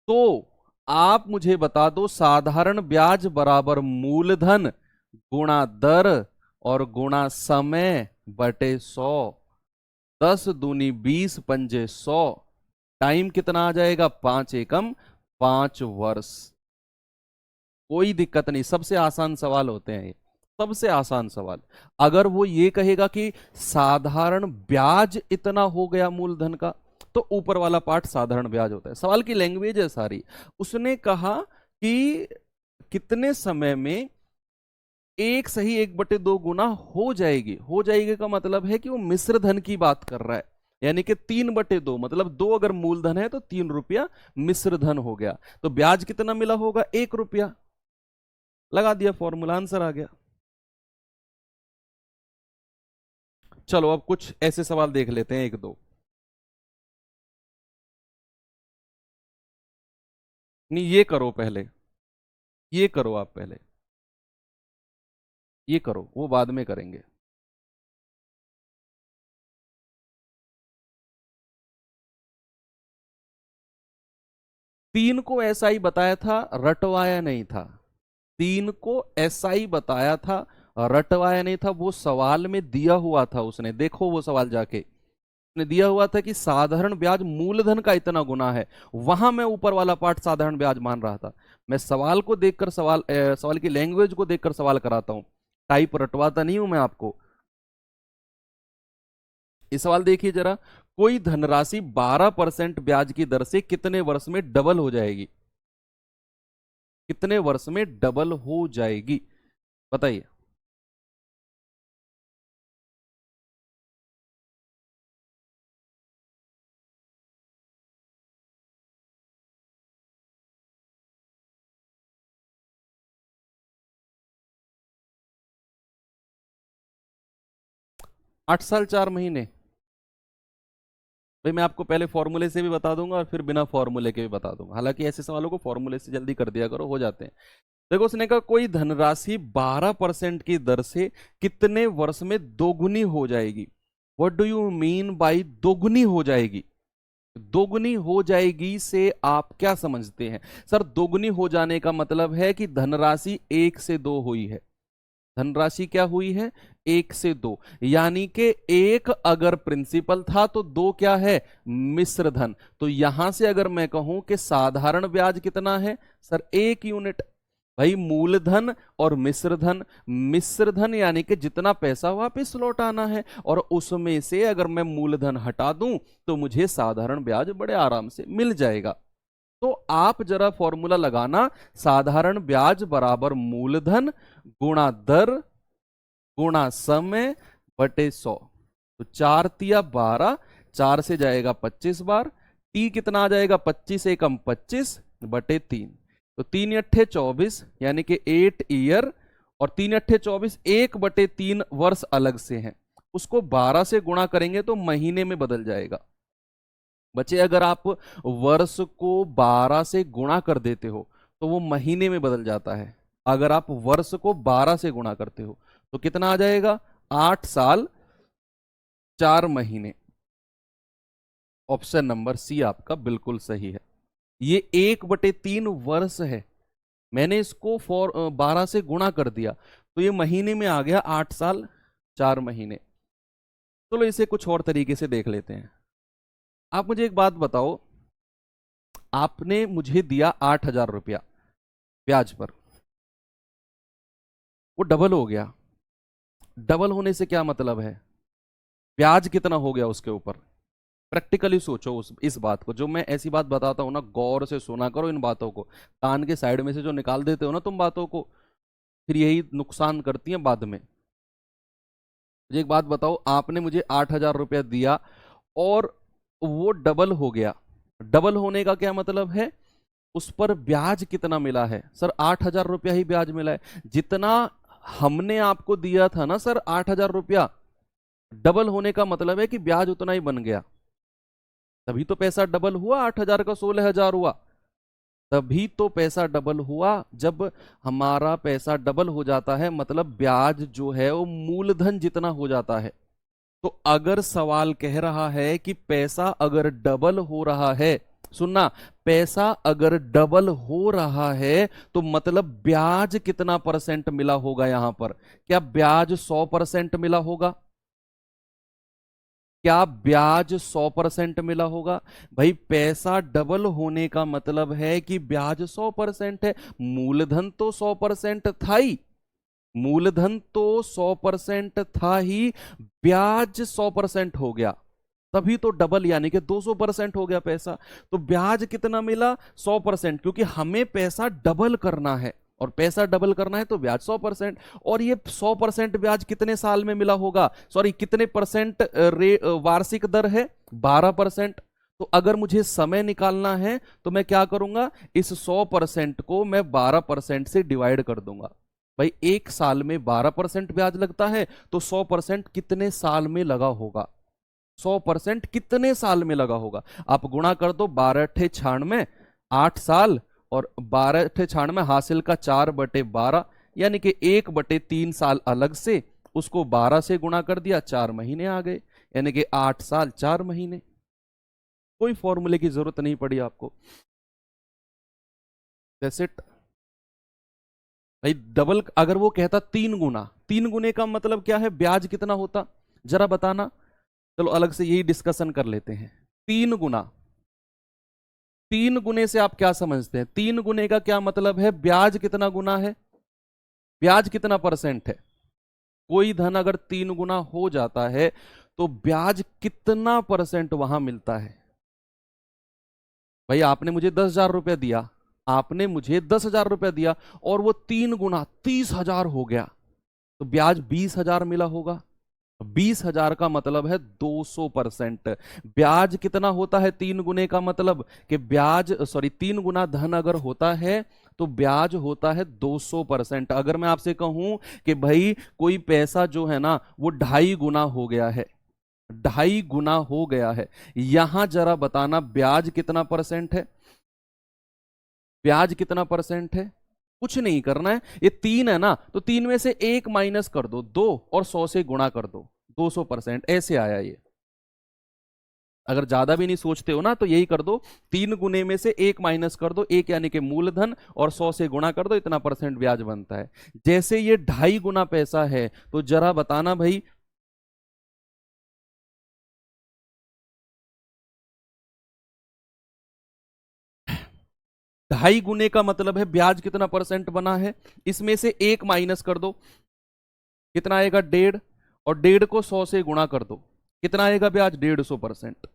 तो आप मुझे बता दो, साधारण ब्याज बराबर मूलधन गुणा दर और गुणा समय बटे 100। 10 दूनी 20 पंजे 100, टाइम कितना आ जाएगा, 5 एकम 5 वर्ष। कोई दिक्कत नहीं, सबसे आसान सवाल होते हैं ये, सबसे आसान सवाल। अगर वो ये कहेगा कि साधारण ब्याज इतना हो गया मूलधन का, तो ऊपर वाला पार्ट साधारण ब्याज होता है, सवाल की लैंग्वेज है सारी। उसने कहा कि कितने समय में 1 सही 1/2 गुना हो जाएगी, हो जाएगी का मतलब है कि वो मिश्र धन की बात कर रहा है, यानी कि 3/2, मतलब 2 अगर मूलधन है तो 3 रुपया मिश्र धन हो गया, तो ब्याज कितना मिला होगा, 1 रुपया। लगा दिया फॉर्मूला, आंसर आ गया। चलो अब कुछ ऐसे सवाल देख लेते हैं, एक दो। नहीं, ये करो पहले, ये करो आप पहले, ये करो, वो बाद में करेंगे। तीन को ऐसा ही बताया था, रटवाया नहीं था। तीन को ऐसा ही बताया था, रटवाया नहीं था। वो सवाल में दिया हुआ था, उसने देखो वो सवाल जाके, उसने दिया हुआ था कि साधारण ब्याज मूलधन का इतना गुना है। वहां मैं ऊपर वाला पार्ट साधारण ब्याज मान रहा था। मैं सवाल को देखकर सवाल की लैंग्वेज को देखकर सवाल कराता हूं, टाइप रटवाता नहीं हूं मैं आपको। इस सवाल देखिए जरा, कोई धनराशि 12% ब्याज की दर से कितने वर्ष में डबल हो जाएगी? कितने वर्ष में डबल हो जाएगी, बताइए। 8 साल 4 महीने। भाई मैं आपको पहले फॉर्मूले से भी बता दूंगा और फिर बिना फॉर्मूले के भी बता दूंगा, हालांकि ऐसे सवालों को फॉर्मूले से जल्दी कर दिया करो, हो जाते हैं। देखो उसने कहा कोई धनराशि 12% की दर से कितने वर्ष में दोगुनी हो जाएगी। What do you mean by दोगुनी हो जाएगी? दोगुनी हो जाएगी से आप क्या समझते हैं? सर दोगुनी हो जाने का मतलब है कि धनराशि 1 से 2 हुई है। धनराशि क्या हुई है? 1 से 2, यानी कि एक अगर प्रिंसिपल था तो 2 क्या है? मिश्र धन। तो यहां से अगर मैं कहूं कि साधारण ब्याज कितना है, सर 1 यूनिट। भाई मूलधन और मिश्रधन, मिश्रधन यानी कि जितना पैसा वापस लौटाना है, और उसमें से अगर मैं मूलधन हटा दूं तो मुझे साधारण ब्याज बड़े आराम से मिल जाएगा। तो आप जरा फॉर्मूला लगाना, साधारण ब्याज बराबर मूलधन गुणा दर गुणा समय बटे 100। तो 4 तिया 12, 4 से जाएगा 25 बार, टी कितना आ जाएगा? 25 एकम 25 बटे 3। तो 3 × 8 = 24, यानी कि 8 ईयर, और 3 × 8 = 24, 1/3 वर्ष अलग से हैं। उसको 12 से गुणा करेंगे तो महीने में बदल जाएगा। बच्चे अगर आप वर्ष को 12 से गुणा कर देते हो तो वो महीने में बदल जाता है। अगर आप वर्ष को 12 से गुणा करते हो तो कितना आ जाएगा? 8 साल 4 महीने। ऑप्शन नंबर सी आपका बिल्कुल सही है। ये 1/3 वर्ष है, मैंने इसको 12 से गुणा कर दिया तो ये महीने में आ गया 8 साल 4 महीने। चलो इसे कुछ और तरीके से देख लेते हैं। आप मुझे एक बात बताओ, आपने मुझे दिया 8,000 रुपया ब्याज पर, वो डबल हो गया। डबल होने से क्या मतलब है? ब्याज कितना हो गया उसके ऊपर? प्रैक्टिकली सोचो इस बात को, जो मैं ऐसी बात बताता हूं ना, गौर से सुना करो इन बातों को। कान के साइड में से जो निकाल देते हो ना तुम बातों को, फिर यही नुकसान करती हैं बाद में। मुझे एक बात बताओ, आपने मुझे 8,000 रुपया दिया और वो डबल हो गया। डबल होने का क्या मतलब है? उस पर ब्याज कितना मिला है? सर 8,000 रुपया ही ब्याज मिला है। जितना हमने आपको दिया था ना सर 8,000 रुपया, डबल होने का मतलब है कि ब्याज उतना ही बन गया। तभी तो पैसा डबल हुआ, 8,000 का 16,000 हुआ। तभी तो पैसा डबल हुआ। जब हमारा पैसा डबल हो जाता है मतलब ब्याज जो है वो मूलधन जितना हो जाता है। तो अगर सवाल कह रहा है कि पैसा अगर डबल हो रहा है, सुनना, पैसा अगर डबल हो रहा है तो मतलब ब्याज कितना परसेंट मिला होगा यहां पर? क्या ब्याज 100% मिला होगा? क्या ब्याज 100% मिला होगा? भाई पैसा डबल होने का मतलब है कि ब्याज 100% है। मूलधन तो 100% था ही, मूलधन तो 100% था ही, ब्याज 100% हो गया, तभी तो डबल यानी कि 200% हो गया पैसा। तो ब्याज कितना मिला? 100%, क्योंकि हमें पैसा डबल करना है, और पैसा डबल करना है तो ब्याज 100%। और ये 100% ब्याज कितने साल में मिला होगा? सॉरी, कितने परसेंट वार्षिक दर है? 12%। तो अगर मुझे समय निकालना है तो मैं क्या करूंगा? इस 100% को मैं 12% से डिवाइड कर दूंगा। भाई 1 साल में 12% ब्याज लगता है, तो 100% कितने साल में लगा होगा? 100% कितने साल में लगा होगा? आप गुणा कर दो, 12×6 8 साल, और 12×6 हासिल का 4/12, यानी कि 1/3 साल अलग से, उसको 12 से गुणा कर दिया, 4 महीने आ गए, यानी कि 8 साल 4 महीने। कोई फॉर्मूले की जरूरत नहीं पड़ी आपको। दैट्स इट भाई। डबल अगर वो कहता 3 गुना, 3 गुने का मतलब क्या है, ब्याज कितना होता, जरा बताना। चलो अलग से यही डिस्कशन कर लेते हैं। 3 गुना, 3 गुने से आप क्या समझते हैं? 3 गुने का क्या मतलब है? ब्याज कितना गुना है, ब्याज कितना परसेंट है? कोई धन अगर 3 गुना हो जाता है तो ब्याज कितना परसेंट वहां मिलता है? भाई आपने मुझे 10,000 रुपया दिया, आपने मुझे 10,000 रुपया दिया, और वो 3 गुना 30,000 हो गया, तो ब्याज 20,000 मिला होगा। 20,000 का मतलब है 200%। ब्याज कितना होता है 3 गुने का मतलब? कि ब्याज, सॉरी, 3 गुना धन अगर होता है तो ब्याज होता है 200%। अगर मैं आपसे कहूं कि भाई कोई पैसा जो है ना वो 2.5 गुना हो गया है, 2.5 गुना हो गया है, यहां जरा बताना ब्याज कितना परसेंट है? ब्याज कितना परसेंट है? कुछ नहीं करना है, ये 3 है ना, तो 3 में से 1 माइनस कर दो, 2, और 100 से गुणा कर दो, 200%। ऐसे आया ये। अगर ज्यादा भी नहीं सोचते हो ना तो यही कर दो, 3 गुने में से 1 माइनस कर दो, 1 यानी कि मूलधन, और 100 से गुणा कर दो, इतना परसेंट ब्याज बनता है। जैसे ये 2.5 गुना पैसा है, तो जरा बताना भाई, 2.5 गुने का मतलब है ब्याज कितना परसेंट बना है, इसमें से 1 माइनस कर दो, कितना आएगा? 1.5, और 1.5 को 100 से गुणा कर दो, कितना आएगा ब्याज? 150%।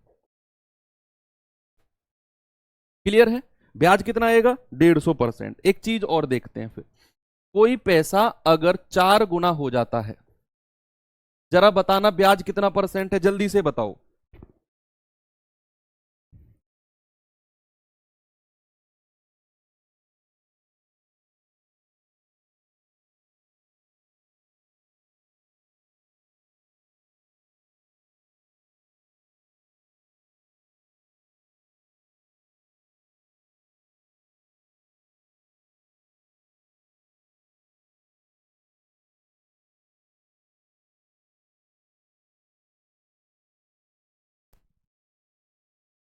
क्लियर है? ब्याज कितना आएगा? 150%। एक चीज और देखते हैं फिर, कोई पैसा अगर 4 गुना हो जाता है, जरा बताना ब्याज कितना परसेंट है, जल्दी से बताओ।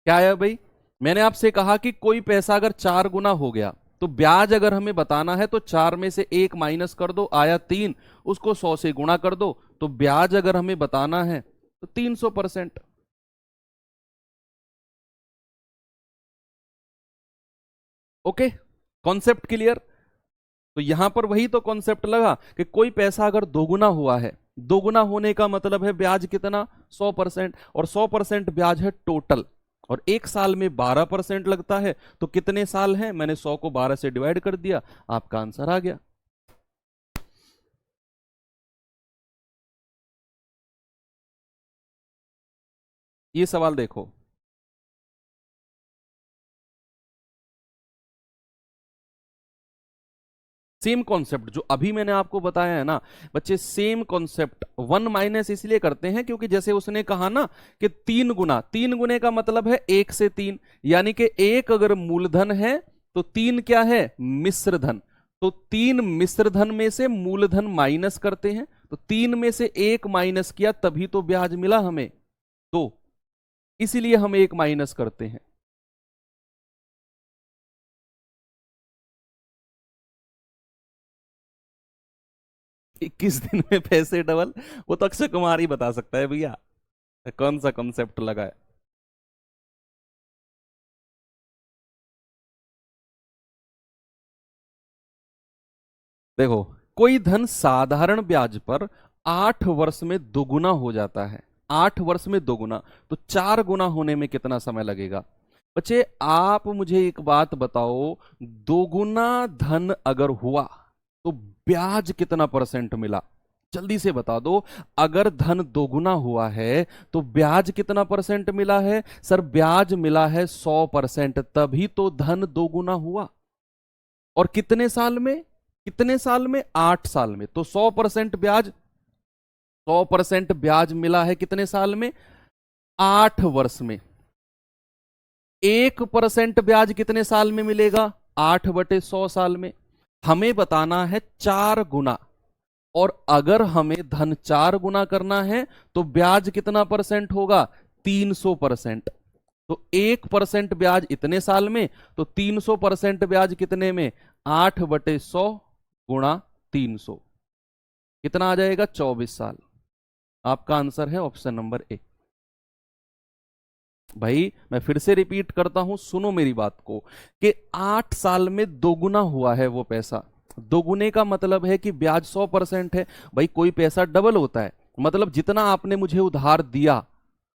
क्या है भाई? मैंने आपसे कहा कि कोई पैसा अगर 4 गुना हो गया, तो ब्याज अगर हमें बताना है तो 4 में से 1 माइनस कर दो, आया 3, उसको 100 से गुणा कर दो, तो ब्याज अगर हमें बताना है तो 300%। Okay, concept clear? तो यहां पर वही तो कॉन्सेप्ट लगा कि कोई पैसा अगर 2 गुना हुआ है, 2 गुना होने का मतलब है ब्याज कितना? 100%, और 100% ब्याज है टोटल, और 1 साल में 12% लगता है, तो कितने साल हैं? मैंने 100 को 12 से डिवाइड कर दिया, आपका आंसर आ गया। ये सवाल देखो, सेम कॉन्सेप्ट जो अभी मैंने आपको बताया है ना बच्चे, सेम कॉन्सेप्ट। 1 माइनस इसलिए करते हैं क्योंकि जैसे उसने कहा ना कि 3 गुना, 3 गुने का मतलब है 1 से 3, यानी कि 1 अगर मूलधन है तो 3 क्या है? मिश्र धन। तो 3 मिश्र धन में से मूलधन माइनस करते हैं, तो 3 में से 1 माइनस किया तभी तो ब्याज मिला हमें 2, इसीलिए हम 1 माइनस करते हैं। 21 दिन में पैसे डबल, वो तो अक्षय कुमार ही बता सकता है भैया, कौन सा कॉन्सेप्ट लगा है। देखो, कोई धन साधारण ब्याज पर 8 वर्ष में दोगुना हो जाता है, 8 वर्ष में दोगुना, तो 4 गुना होने में कितना समय लगेगा? बच्चे आप मुझे एक बात बताओ, दोगुना धन अगर हुआ तो ब्याज कितना परसेंट मिला? जल्दी से बता दो। अगर धन दोगुना हुआ है तो ब्याज कितना परसेंट मिला है? सर ब्याज मिला है 100%, तभी तो धन दोगुना हुआ। और कितने साल में? कितने साल में? 8 साल में। तो 100% ब्याज, 100% ब्याज मिला है कितने साल में? 8 वर्ष में। 1% ब्याज कितने साल में मिलेगा? 8/100 साल में। हमें बताना है 4 गुना, और अगर हमें धन 4 गुना करना है तो ब्याज कितना परसेंट होगा? 300%। तो 1% ब्याज इतने साल में, तो 300% ब्याज कितने में? 8/100 गुणा 300, कितना आ जाएगा? 24 साल। आपका आंसर है ऑप्शन नंबर ए। भाई मैं फिर से रिपीट करता हूं, सुनो मेरी बात को, कि 8 साल में दोगुना हुआ है वो पैसा। दोगुने का मतलब है कि ब्याज 100% है। भाई कोई पैसा डबल होता है, मतलब जितना आपने मुझे उधार दिया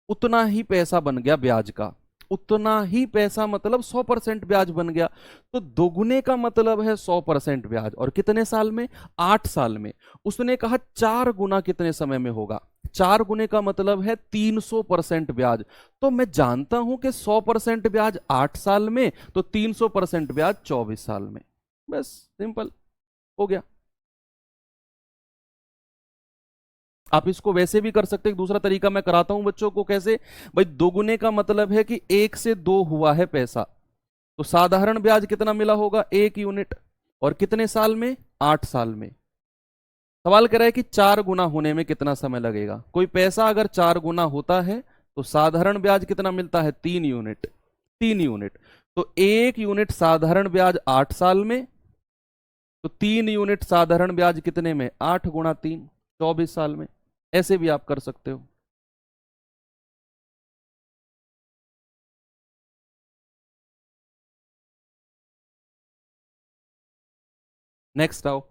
उतना ही पैसा बन गया ब्याज का, उतना ही पैसा मतलब 100% ब्याज बन गया। तो दोगुने का मतलब है 100% ब्याज, और कितने साल में? 8 साल में। उसने कहा 4 गुना कितने समय में होगा? 4 गुने का मतलब है 300% ब्याज। तो मैं जानता हूं कि 100% ब्याज 8 साल में, तो 300% ब्याज 24 साल में। बस सिंपल हो गया। आप इसको वैसे भी कर सकते हैं, दूसरा तरीका मैं कराता हूं बच्चों को। कैसे? भाई दोगुने का मतलब है कि 1 से 2 हुआ है पैसा, तो साधारण ब्याज कितना मिला होगा? 1 यूनिट। और कितने साल में? 8 साल में। सवाल कह रहा है कि 4 गुना होने में कितना समय लगेगा। कोई पैसा अगर 4 गुना होता है तो साधारण ब्याज कितना मिलता है? 3 यूनिट। 3 यूनिट। तो 1 यूनिट साधारण ब्याज 8 साल में, तो 3 यूनिट साधारण ब्याज कितने में? 8 गुणा 3, 24 साल में। ऐसे भी आप कर सकते हो। नेक्स्ट आओ,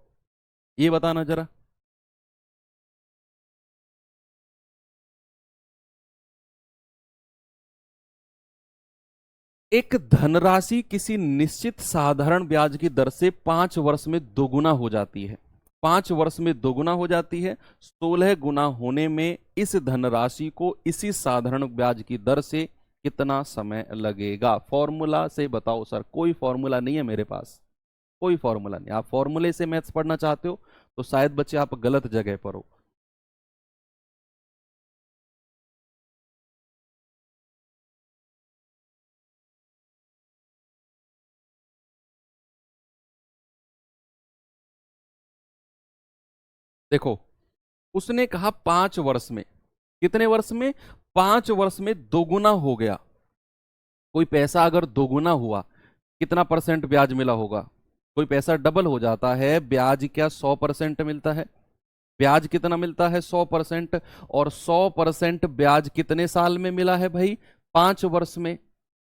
ये बताना जरा। एक धनराशि किसी निश्चित साधारण ब्याज की दर से 5 वर्ष में दोगुना हो जाती है। 5 वर्ष में दोगुना हो जाती है। 16 गुना होने में इस धनराशि को इसी साधारण ब्याज की दर से कितना समय लगेगा? फॉर्मूला से बताओ सर। कोई फॉर्मूला नहीं है मेरे पास, कोई फॉर्मूला नहीं। आप फॉर्मूले से मैथ्स पढ़ना चाहते हो तो शायद बच्चे आप गलत जगह पर हो। देखो, उसने कहा 5 वर्ष में। कितने वर्ष में? 5 वर्ष में दोगुना हो गया। कोई पैसा अगर दोगुना हुआ, कितना परसेंट ब्याज मिला होगा? कोई पैसा डबल हो जाता है, ब्याज क्या 100% मिलता है? ब्याज कितना मिलता है? 100%। और 100% ब्याज कितने साल में मिला है भाई? 5 वर्ष में।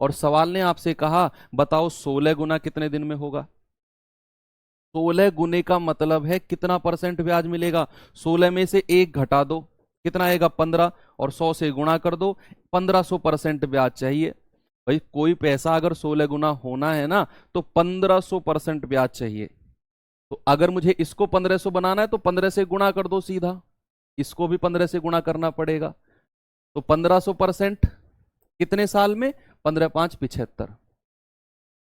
और सवाल ने आपसे कहा बताओ 16 गुना कितने दिन में होगा? 16 गुने का मतलब है कितना परसेंट ब्याज मिलेगा? 16 में से 1 घटा दो, कितना आएगा? 15। और 100 से गुणा कर दो, 1500% ब्याज चाहिए। भाई कोई पैसा अगर 16 गुना होना है ना, तो 1500% ब्याज चाहिए। तो अगर मुझे इसको 1500 बनाना है तो 15 से गुणा कर दो सीधा, इसको भी 15 से गुणा करना पड़ेगा। तो 1500% कितने साल में? 15×5 = 75।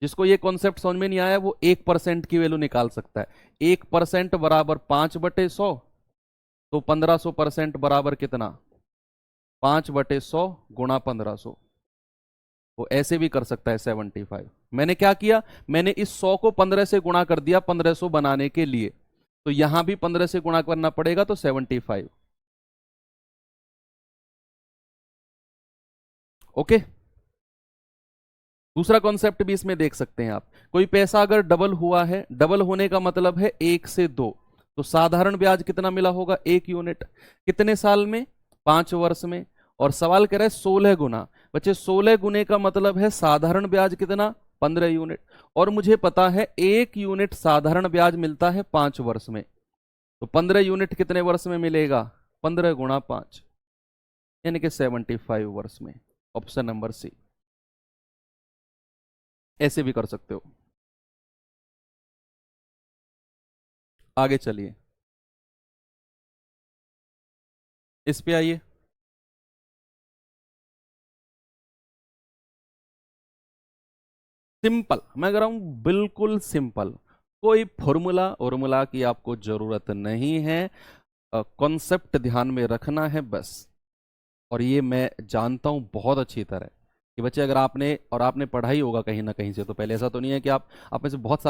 जिसको ये कॉन्सेप्ट समझ में नहीं आया वो 1% की वैल्यू निकाल सकता है। 1% बराबर 5/100, तो 1500% बराबर कितना? 5/100 गुणा 1500। वो ऐसे भी कर सकता है 75। मैंने क्या किया? मैंने इस 100 को 15 से गुणा कर दिया 1500 बनाने के लिए, तो यहां भी 15 से गुणा करना पड़ेगा, तो 75। ओके। दूसरा कॉन्सेप्ट भी इसमें देख सकते हैं आप। कोई पैसा अगर डबल हुआ है, डबल होने का मतलब है 1 से 2, तो साधारण ब्याज कितना मिला होगा? 1 यूनिट। कितने साल में? 5 वर्ष में। और सवाल कह रहा है 16 गुना। बच्चे 16 गुने का मतलब है साधारण ब्याज कितना? 15 यूनिट। और मुझे पता है 1 यूनिट साधारण ब्याज मिलता है 5 वर्ष में, तो 15 यूनिट कितने वर्ष में मिलेगा? 15 × 5, यानी कि 75 वर्ष में। Option number C. ऐसे भी कर सकते हो। आगे चलिए, इस पे आइए। सिंपल मैं कह रहा हूं, बिल्कुल सिंपल। कोई फॉर्मूला की आपको जरूरत नहीं है, कॉन्सेप्ट ध्यान में रखना है बस। और ये मैं जानता हूं बहुत अच्छी तरह कि बच्चे अगर आपने पढ़ा ही होगा कहीं ना कहीं से, तो पहले ऐसा तो नहीं है कि आप में से बहुत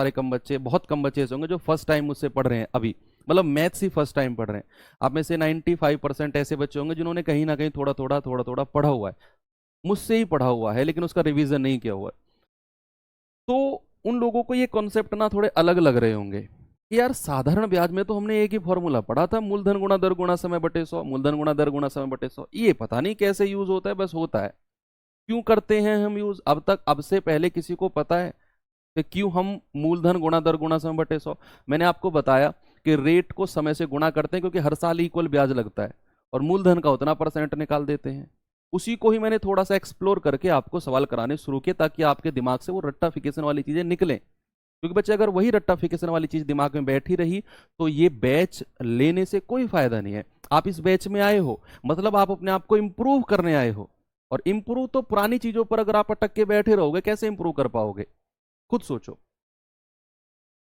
कम बच्चे ऐसे होंगे जो फर्स्ट टाइम मुझसे पढ़ रहे हैं अभी, मतलब मैथ्स ही फर्स्ट टाइम पढ़ रहे हैं। आप में से 95% ऐसे बच्चे होंगे जिन्होंने कहीं ना कहीं थोड़ा थोड़ा पढ़ा हुआ है, मुझसे ही पढ़ा हुआ है, लेकिन उसका रिवीजन नहीं किया हुआ है। तो उन लोगों को ये कॉन्सेप्ट ना थोड़े अलग लग रहे होंगे कि यार साधारण ब्याज में तो हमने एक ही फॉर्मूला पढ़ा था, मूलधन गुणा दर गुणा समय बटे 100, मूलधन गुणा दर गुणा समय बटे 100, ये पता नहीं कैसे यूज होता है, बस होता है। क्यों करते हैं हम यूज? अब से पहले किसी को पता है कि क्यों हम मूलधन गुणा दर गुणा समय बटे 100? मैंने आपको बताया कि रेट को समय से गुणा करते हैं क्योंकि हर साल इक्वल ब्याज लगता है, और मूलधन का उतना % निकाल देते हैं। उसी को ही मैंने थोड़ा सा एक्सप्लोर करके आपको सवाल कराने शुरू किए ताकि आपके दिमाग से वो रट्टाफिकेशन वाली चीजें निकलें। क्योंकि बच्चे अगर वही रट्टाफिकेशन वाली चीज दिमाग में बैठी रही तो ये बैच लेने से कोई फायदा नहीं है। आप इस बैच में आए हो मतलब आप अपने आप को इंप्रूव करने आए हो, और इंप्रूव तो पुरानी चीजों पर अगर आप अटक के बैठे रहोगे कैसे इंप्रूव कर पाओगे? खुद सोचो।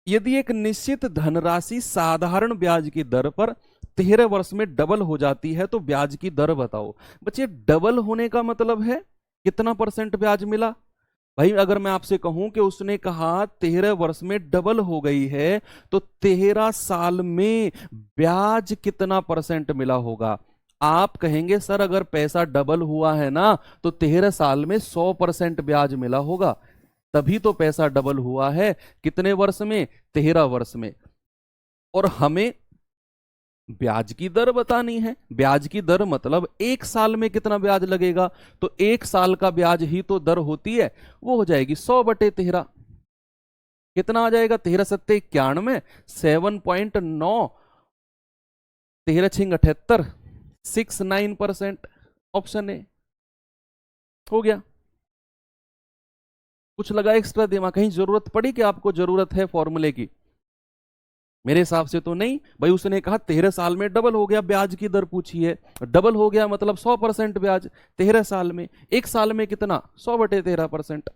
यदि एक निश्चित धनराशि साधारण ब्याज की दर पर 13 वर्ष में डबल हो जाती है तो ब्याज की दर बताओ। बच्चे डबल होने का मतलब है कितना % ब्याज मिला? भाई अगर मैं आपसे कहूं कि उसने कहा 13 वर्ष में डबल हो गई है तो 13 साल में ब्याज कितना % मिला होगा? आप कहेंगे सर अगर पैसा डबल हुआ है ना तो 13 साल में 100% ब्याज मिला होगा, तभी तो पैसा डबल हुआ है। कितने वर्ष में? 13 वर्ष में। और हमें ब्याज की दर बतानी है। ब्याज की दर मतलब एक साल में कितना ब्याज लगेगा, तो एक साल का ब्याज ही तो दर होती है, वो हो जाएगी 100/13। कितना आ जाएगा? 13 सत्ते 91, 7.9, 13 छिंग 78, 69%। ऑप्शन ए हो गया। कुछ लगा एक्स्ट्रा दिमाग? कहीं जरूरत पड़ी कि आपको जरूरत है फॉर्मूले की? मेरे हिसाब से तो नहीं। भाई उसने कहा 13 साल में डबल हो गया, ब्याज की दर पूछी है, डबल हो गया मतलब 100% ब्याज 13 साल में। एक साल में कितना? 100/13%,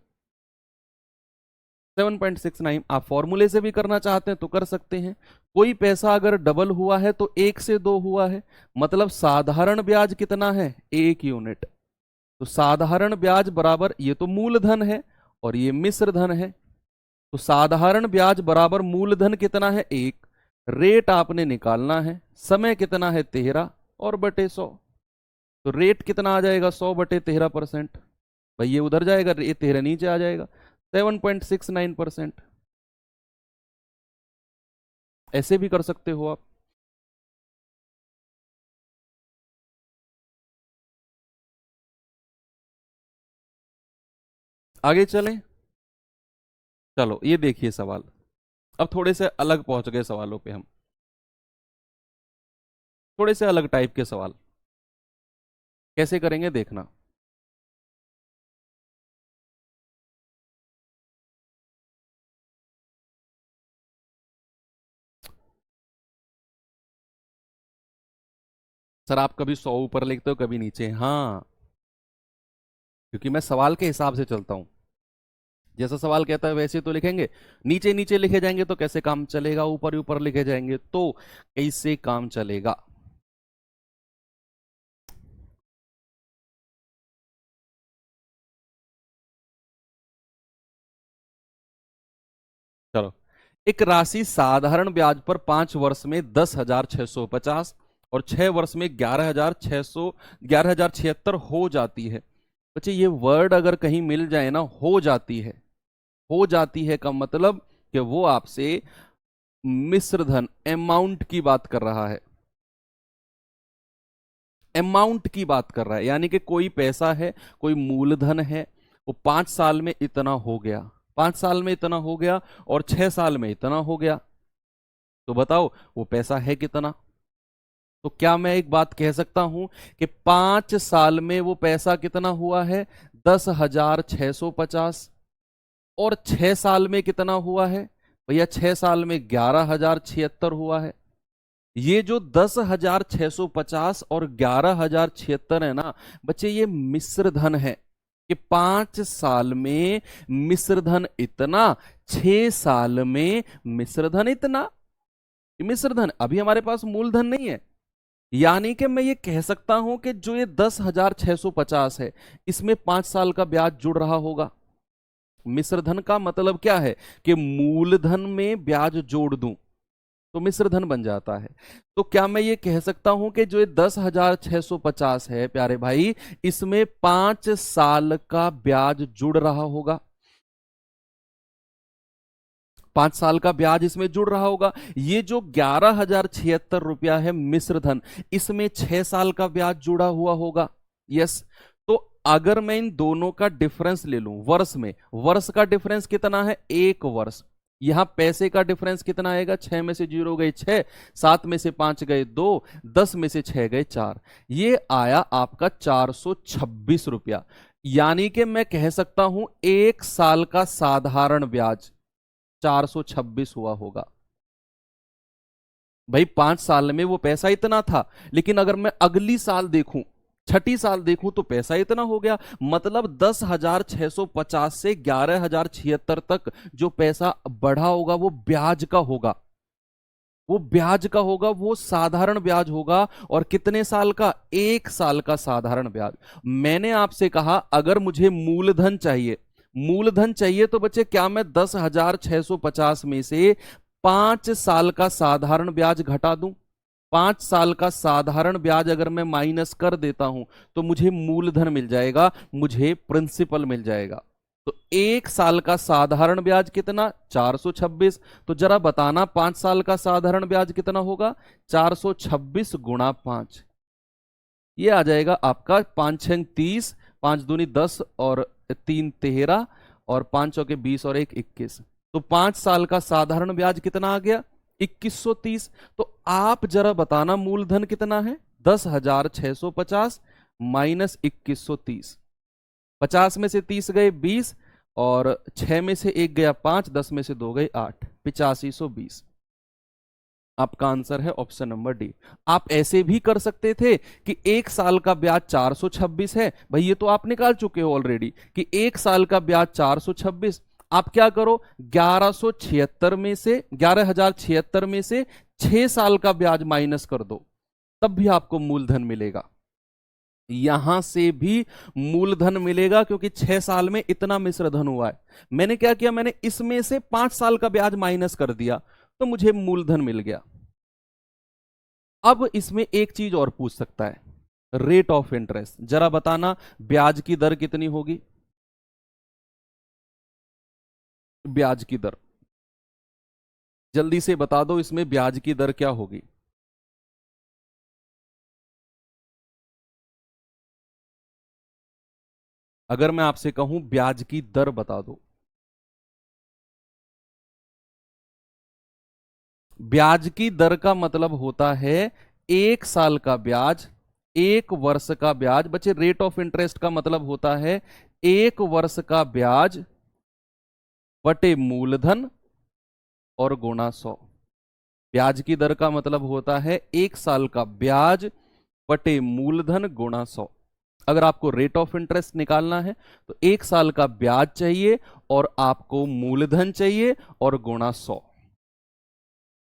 7.69। आप फॉर्मूले से भी करना चाहते हैं तो कर सकते हैं। कोई पैसा अगर डबल हुआ है तो 1 से 2 हुआ है, मतलब साधारण ब्याज कितना है? 1 यूनिट। तो साधारण ब्याज बराबर, ये तो मूलधन है और ये मिश्र धन है, तो साधारण ब्याज बराबर मूलधन कितना है? 1। रेट आपने निकालना है, समय कितना है? 13 और बटे 100। तो रेट कितना आ जाएगा? 100/13%। भाई ये उधर जाएगा, ये 13 नीचे आ जाएगा, 7.69%। ऐसे भी कर सकते हो आप। आगे चलें। चलो ये देखिए सवाल, अब थोड़े से अलग पहुंच गए सवालों पे हम, थोड़े से अलग टाइप के सवाल कैसे करेंगे देखना। सर आप कभी 100 ऊपर लिखते हो कभी नीचे? हाँ, क्योंकि मैं सवाल के हिसाब से चलता हूं। जैसा सवाल कहता है वैसे तो लिखेंगे, नीचे नीचे लिखे जाएंगे तो कैसे काम चलेगा, ऊपर ऊपर लिखे जाएंगे तो कैसे काम चलेगा। चलो, एक राशि साधारण ब्याज पर 5 वर्ष में 10,650 और 6 वर्ष में 11,76 हो जाती है। बच्चे ये वर्ड अगर कहीं मिल जाए ना, हो जाती है का मतलब कि वो आपसे मिश्र धन अमाउंट की बात कर रहा है, अमाउंट की बात कर रहा है, यानी कि कोई पैसा है, कोई मूलधन है, वो 5 साल में इतना हो गया, 5 साल में इतना हो गया और 6 साल में इतना हो गया, तो बताओ वो पैसा है कितना? तो क्या मैं एक बात कह सकता हूं कि 5 साल में वो पैसा कितना हुआ है? 10,650। और 6 साल में कितना हुआ है भैया? 6 साल में 11,076 हुआ है। ये जो 10,650 और 11,076 है ना बच्चे, ये मिश्र धन है। कि 5 साल में मिश्र धन इतना, 6 साल में मिश्र धन इतना। मिश्र धन अभी हमारे पास मूलधन नहीं है, यानी कि मैं ये कह सकता हूं कि जो ये 10,650 है, इसमें 5 साल का ब्याज जुड़ रहा होगा। मिश्र धन का मतलब क्या है कि मूलधन में ब्याज जोड़ दूं तो मिश्र धन बन जाता है। तो क्या मैं ये कह सकता हूं कि जो ये 10,650 है प्यारे भाई, इसमें 5 साल का ब्याज जुड़ रहा होगा? 5 साल का ब्याज इसमें जुड़ रहा होगा। ये जो 11,076 रुपया है मिश्र धन, इसमें 6 साल का ब्याज जुड़ा हुआ होगा। यस। तो अगर मैं इन दोनों का डिफरेंस ले लूं वर्ष में, वर्ष का डिफरेंस कितना है? 1 वर्ष। यहां पैसे का डिफरेंस कितना आएगा? 6 में से 0 गए 6, 7 में से 5 गए 2, 10 में से 6 गए 4। ये आया आपका 426 रुपया। यानी कि मैं कह सकता हूं 1 साल का साधारण ब्याज 426 हुआ होगा। भाई 5 साल में वो पैसा इतना था, लेकिन अगर मैं अगली साल देखूं, छठी साल देखूं, तो पैसा इतना हो गया। मतलब 10,650 से 11,076 तक जो पैसा बढ़ा होगा वो ब्याज का होगा, वो ब्याज का होगा, वो साधारण ब्याज होगा। और कितने साल का? 1 साल का साधारण ब्याज। मैंने आपसे कहा अगर मुझे मूलधन चाहिए, मूलधन चाहिए तो बच्चे क्या मैं 10,650 में से 5 साल का साधारण ब्याज घटा दूं? 5 साल का साधारण ब्याज अगर मैं माइनस कर देता हूं तो मुझे मूलधन मिल जाएगा, मुझे प्रिंसिपल मिल जाएगा। तो 1 साल का साधारण ब्याज कितना? 426। तो जरा बताना 5 साल का साधारण ब्याज कितना होगा? 426 गुणा 5, ये आ जाएगा आपका 5 6 30, 5 दूनी 10 और 3 13, और 5 चौके 20 और 1 21। तो 5 साल का साधारण ब्याज कितना आ गया? 2130। तो आप जरा बताना मूलधन कितना है? 10,650 माइनस 2130। 50 में से 30 गए 20, और 6 में से 1 गया 5, 10 में से 2 गए 8, 8520। आपका आंसर है ऑप्शन नंबर डी। आप ऐसे भी कर सकते थे कि 1 साल का ब्याज 426 है, भाई ये तो आप निकाल चुके हो ऑलरेडी कि 1 साल का ब्याज 426। आप क्या करो, 1176 में से 11,076 में से 6 साल का ब्याज माइनस कर दो, तब भी आपको मूलधन मिलेगा। यहां से भी मूलधन मिलेगा क्योंकि 6 साल में इतना मिश्र धन हुआ है। मैंने क्या किया, मैंने इसमें से 5 साल का ब्याज माइनस कर दिया तो मुझे मूलधन मिल गया। अब इसमें एक चीज और पूछ सकता है, रेट ऑफ इंटरेस्ट। जरा बताना ब्याज की दर कितनी होगी? ब्याज की दर जल्दी से बता दो, इसमें ब्याज की दर क्या होगी? अगर मैं आपसे कहूं ब्याज की दर बता दो, ब्याज की दर का मतलब होता है 1 साल का ब्याज, 1 वर्ष का ब्याज। बच्चे रेट ऑफ इंटरेस्ट का मतलब होता है 1 वर्ष का ब्याज बटे मूलधन और गुणा 100। ब्याज की दर का मतलब होता है 1 साल का ब्याज बटे मूलधन गुणा 100। अगर आपको रेट ऑफ इंटरेस्ट निकालना है तो 1 साल का ब्याज चाहिए और आपको मूलधन चाहिए और गुणा 100।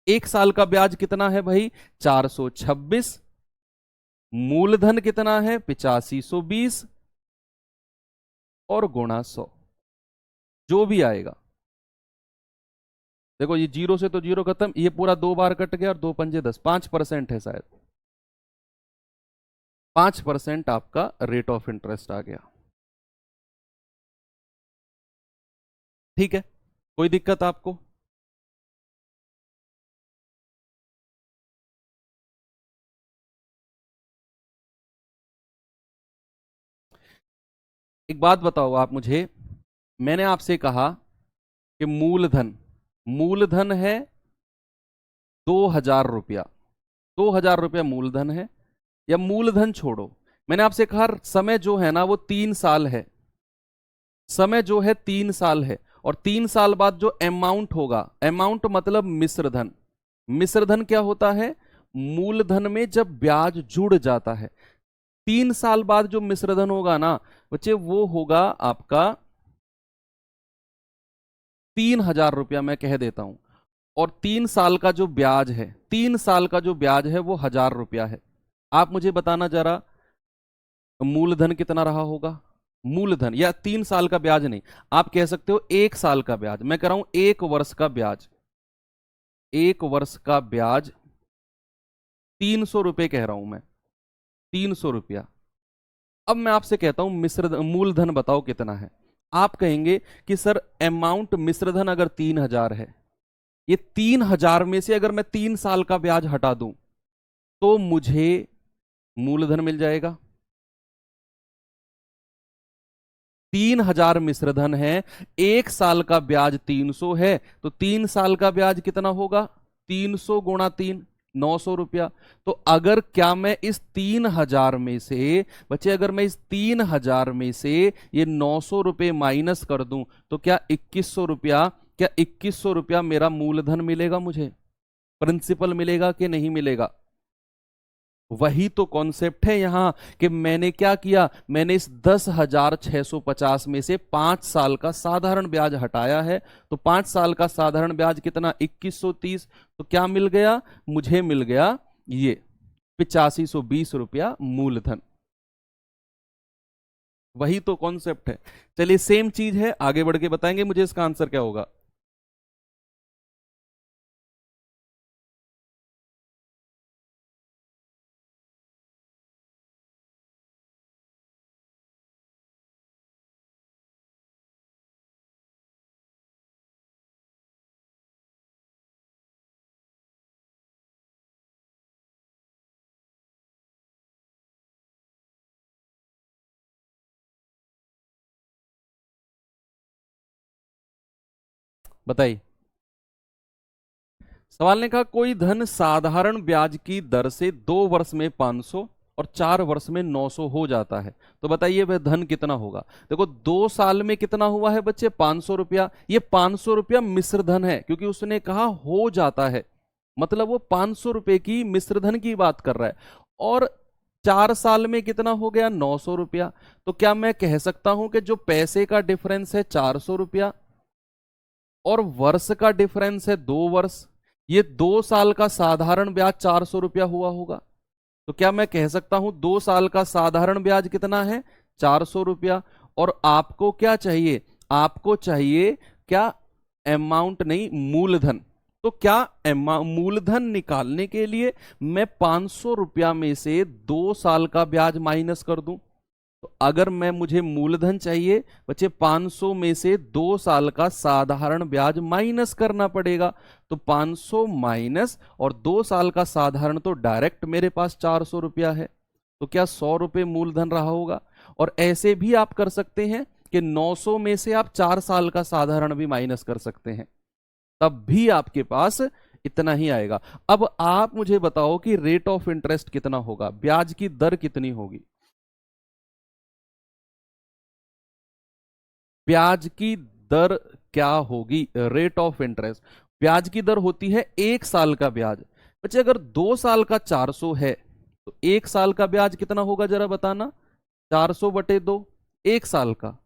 1 साल का ब्याज कितना है भाई? 426। मूलधन कितना है? 8520 और गुणा 100, जो भी आएगा। देखो ये 0 से तो 0 खत्म, ये पूरा 2 बार कट गया और 2 पंजे 10, 5% है शायद। 5% आपका रेट ऑफ इंटरेस्ट आ गया। ठीक है, कोई दिक्कत आपको? एक बात बताओ आप मुझे, मैंने आपसे कहा कि मूलधन, मूलधन है 2,000 रुपया, 2,000 रुपया मूलधन है। या मूलधन छोड़ो, मैंने आपसे कहा समय जो है ना वो 3 साल है, समय जो है 3 साल है। और 3 साल बाद जो अमाउंट होगा, अमाउंट मतलब मिश्र धन। मिश्र धन क्या होता है? मूलधन में जब ब्याज जुड़ जाता है। 3 साल बाद जो मिश्रधन होगा ना बच्चे, वो होगा आपका 3,000 रुपया, मैं कह देता हूं। और 3 साल का जो ब्याज है, 3 साल का जो ब्याज है वो 1,000 रुपया है। आप मुझे बताना जरा, मूलधन कितना रहा होगा? मूलधन, या 3 साल का ब्याज नहीं, आप कह सकते हो 1 साल का ब्याज। मैं कह रहा हूं 1 वर्ष का ब्याज, 1 वर्ष का ब्याज 300 रुपये कह रहा हूं मैं, 300 रुपया। अब मैं आपसे कहता हूं मिश्र मूलधन बताओ कितना है। आप कहेंगे कि सर अमाउंट मिश्रधन अगर 3,000 है, ये 3,000 में से अगर मैं 3 साल का ब्याज हटा दूं तो मुझे मूलधन मिल जाएगा। 3,000 मिश्रधन है, 1 साल का ब्याज 300 है, तो 3 साल का ब्याज कितना होगा? 300 गुणा 3, 900 रुपया। तो अगर क्या मैं इस 3,000 में से, बच्चे अगर मैं इस 3,000 में से ये 900 रुपये माइनस कर दूं तो क्या 2,100 रुपया, क्या 2,100 रुपया मेरा मूलधन मिलेगा? मुझे प्रिंसिपल मिलेगा कि नहीं मिलेगा? वही तो कॉन्सेप्ट है यहां, कि मैंने क्या किया, मैंने इस 10,650 में से 5 साल का साधारण ब्याज हटाया है। तो 5 साल का साधारण ब्याज कितना? 2,130। तो क्या मिल गया? मुझे मिल गया ये 8,520 रुपया मूलधन। वही तो कॉन्सेप्ट है। चलिए सेम चीज है, आगे बढ़ के बताएंगे मुझे इसका आंसर क्या होगा। बताइए। सवाल ने कहा कोई धन साधारण ब्याज की दर से 2 वर्ष में 500 और 4 वर्ष में 900 हो जाता है, तो बताइए वह धन कितना होगा। देखो 2 साल में कितना हुआ है बच्चे? 500 रुपया। ये 500 रुपया मिश्र धन है, क्योंकि उसने कहा हो जाता है, मतलब वो 500 रुपये की मिश्र धन की बात कर रहा है। और 4 साल में कितना हो गया? 900 रुपया। तो क्या मैं कह सकता हूं कि जो पैसे का डिफरेंस है 400 रुपया, और वर्ष का डिफरेंस है 2 वर्ष, ये 2 साल का साधारण ब्याज 400 रुपया हुआ होगा। तो क्या मैं कह सकता हूं 2 साल का साधारण ब्याज कितना है? 400 रुपया। और आपको क्या चाहिए? आपको चाहिए क्या? अमाउंट नहीं, मूलधन। तो क्या मूलधन निकालने के लिए मैं 500 रुपया में से 2 साल का ब्याज माइनस कर दूं? तो अगर मैं मुझे मूलधन चाहिए बच्चे, 500 में से 2 साल का साधारण ब्याज माइनस करना पड़ेगा। तो 500 माइनस, और 2 साल का साधारण तो डायरेक्ट मेरे पास 400 रुपया है। तो क्या 100 रुपये मूलधन रहा होगा? और ऐसे भी आप कर सकते हैं कि 900 में से आप 4 साल का साधारण भी माइनस कर सकते हैं, तब भी आपके पास इतना ही आएगा। अब आप मुझे बताओ कि रेट ऑफ इंटरेस्ट कितना होगा, ब्याज की दर कितनी होगी? ब्याज की दर क्या होगी? रेट ऑफ इंटरेस्ट, ब्याज की दर होती है 1 साल का ब्याज। बच्चे अगर 2 साल का 400 है, तो 1 साल का ब्याज कितना होगा जरा बताना? 400/2। 1 साल का,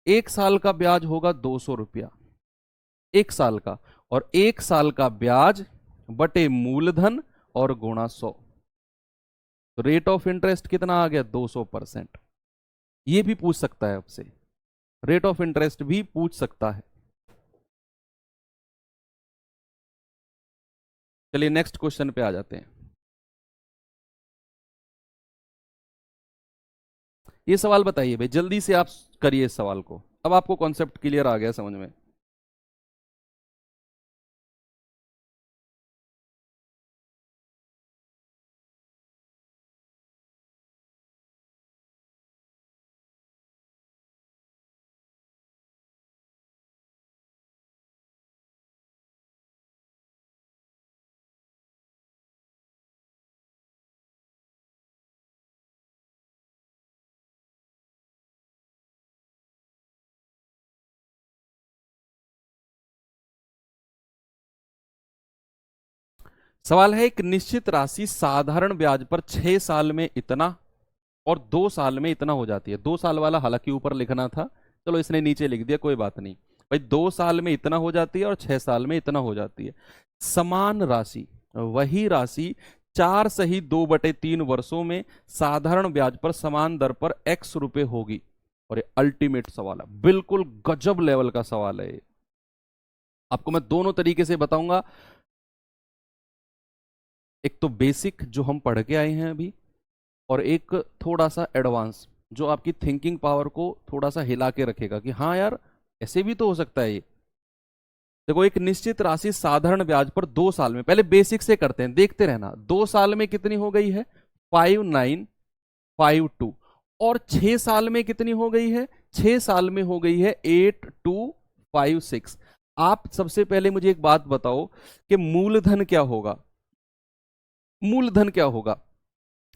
1 साल का ब्याज होगा 200 रुपया, 1 साल का। और 1 साल का ब्याज बटे मूलधन और गुणा 100, तो रेट ऑफ इंटरेस्ट कितना आ गया? 200%। ये भी पूछ सकता है आपसे, रेट ऑफ इंटरेस्ट भी पूछ सकता है। चलिए नेक्स्ट क्वेश्चन पे आ जाते हैं। ये सवाल बताइए भाई, जल्दी से आप करिए इस सवाल को। अब आपको कॉन्सेप्ट क्लियर आ गया समझ में। सवाल है एक निश्चित राशि साधारण ब्याज पर 6 साल में इतना और 2 साल में इतना हो जाती है। 2 साल वाला हालांकि ऊपर लिखना था, चलो इसने नीचे लिख दिया, कोई बात नहीं भाई। 2 साल में इतना हो जाती है और 6 साल में इतना हो जाती है। समान राशि, वही राशि 4 सही 2/3 वर्षों में साधारण ब्याज पर समान दर पर x रुपए होगी। और ये अल्टीमेट सवाल है, बिल्कुल गजब लेवल का सवाल है ये। आपको मैं दोनों तरीके से बताऊंगा, एक तो बेसिक जो हम पढ़ के आए हैं अभी, और एक थोड़ा सा एडवांस जो आपकी थिंकिंग पावर को थोड़ा सा हिला के रखेगा कि हाँ यार ऐसे भी तो हो सकता है ये। देखो, एक निश्चित राशि साधारण ब्याज पर 2 साल में, पहले बेसिक से करते हैं, देखते रहना। 2 साल में कितनी हो गई है? 5952। और 6 साल में कितनी हो गई है? 6 साल में हो गई है 8256। आप सबसे पहले मुझे एक बात बताओ कि मूलधन क्या होगा? मूलधन क्या होगा?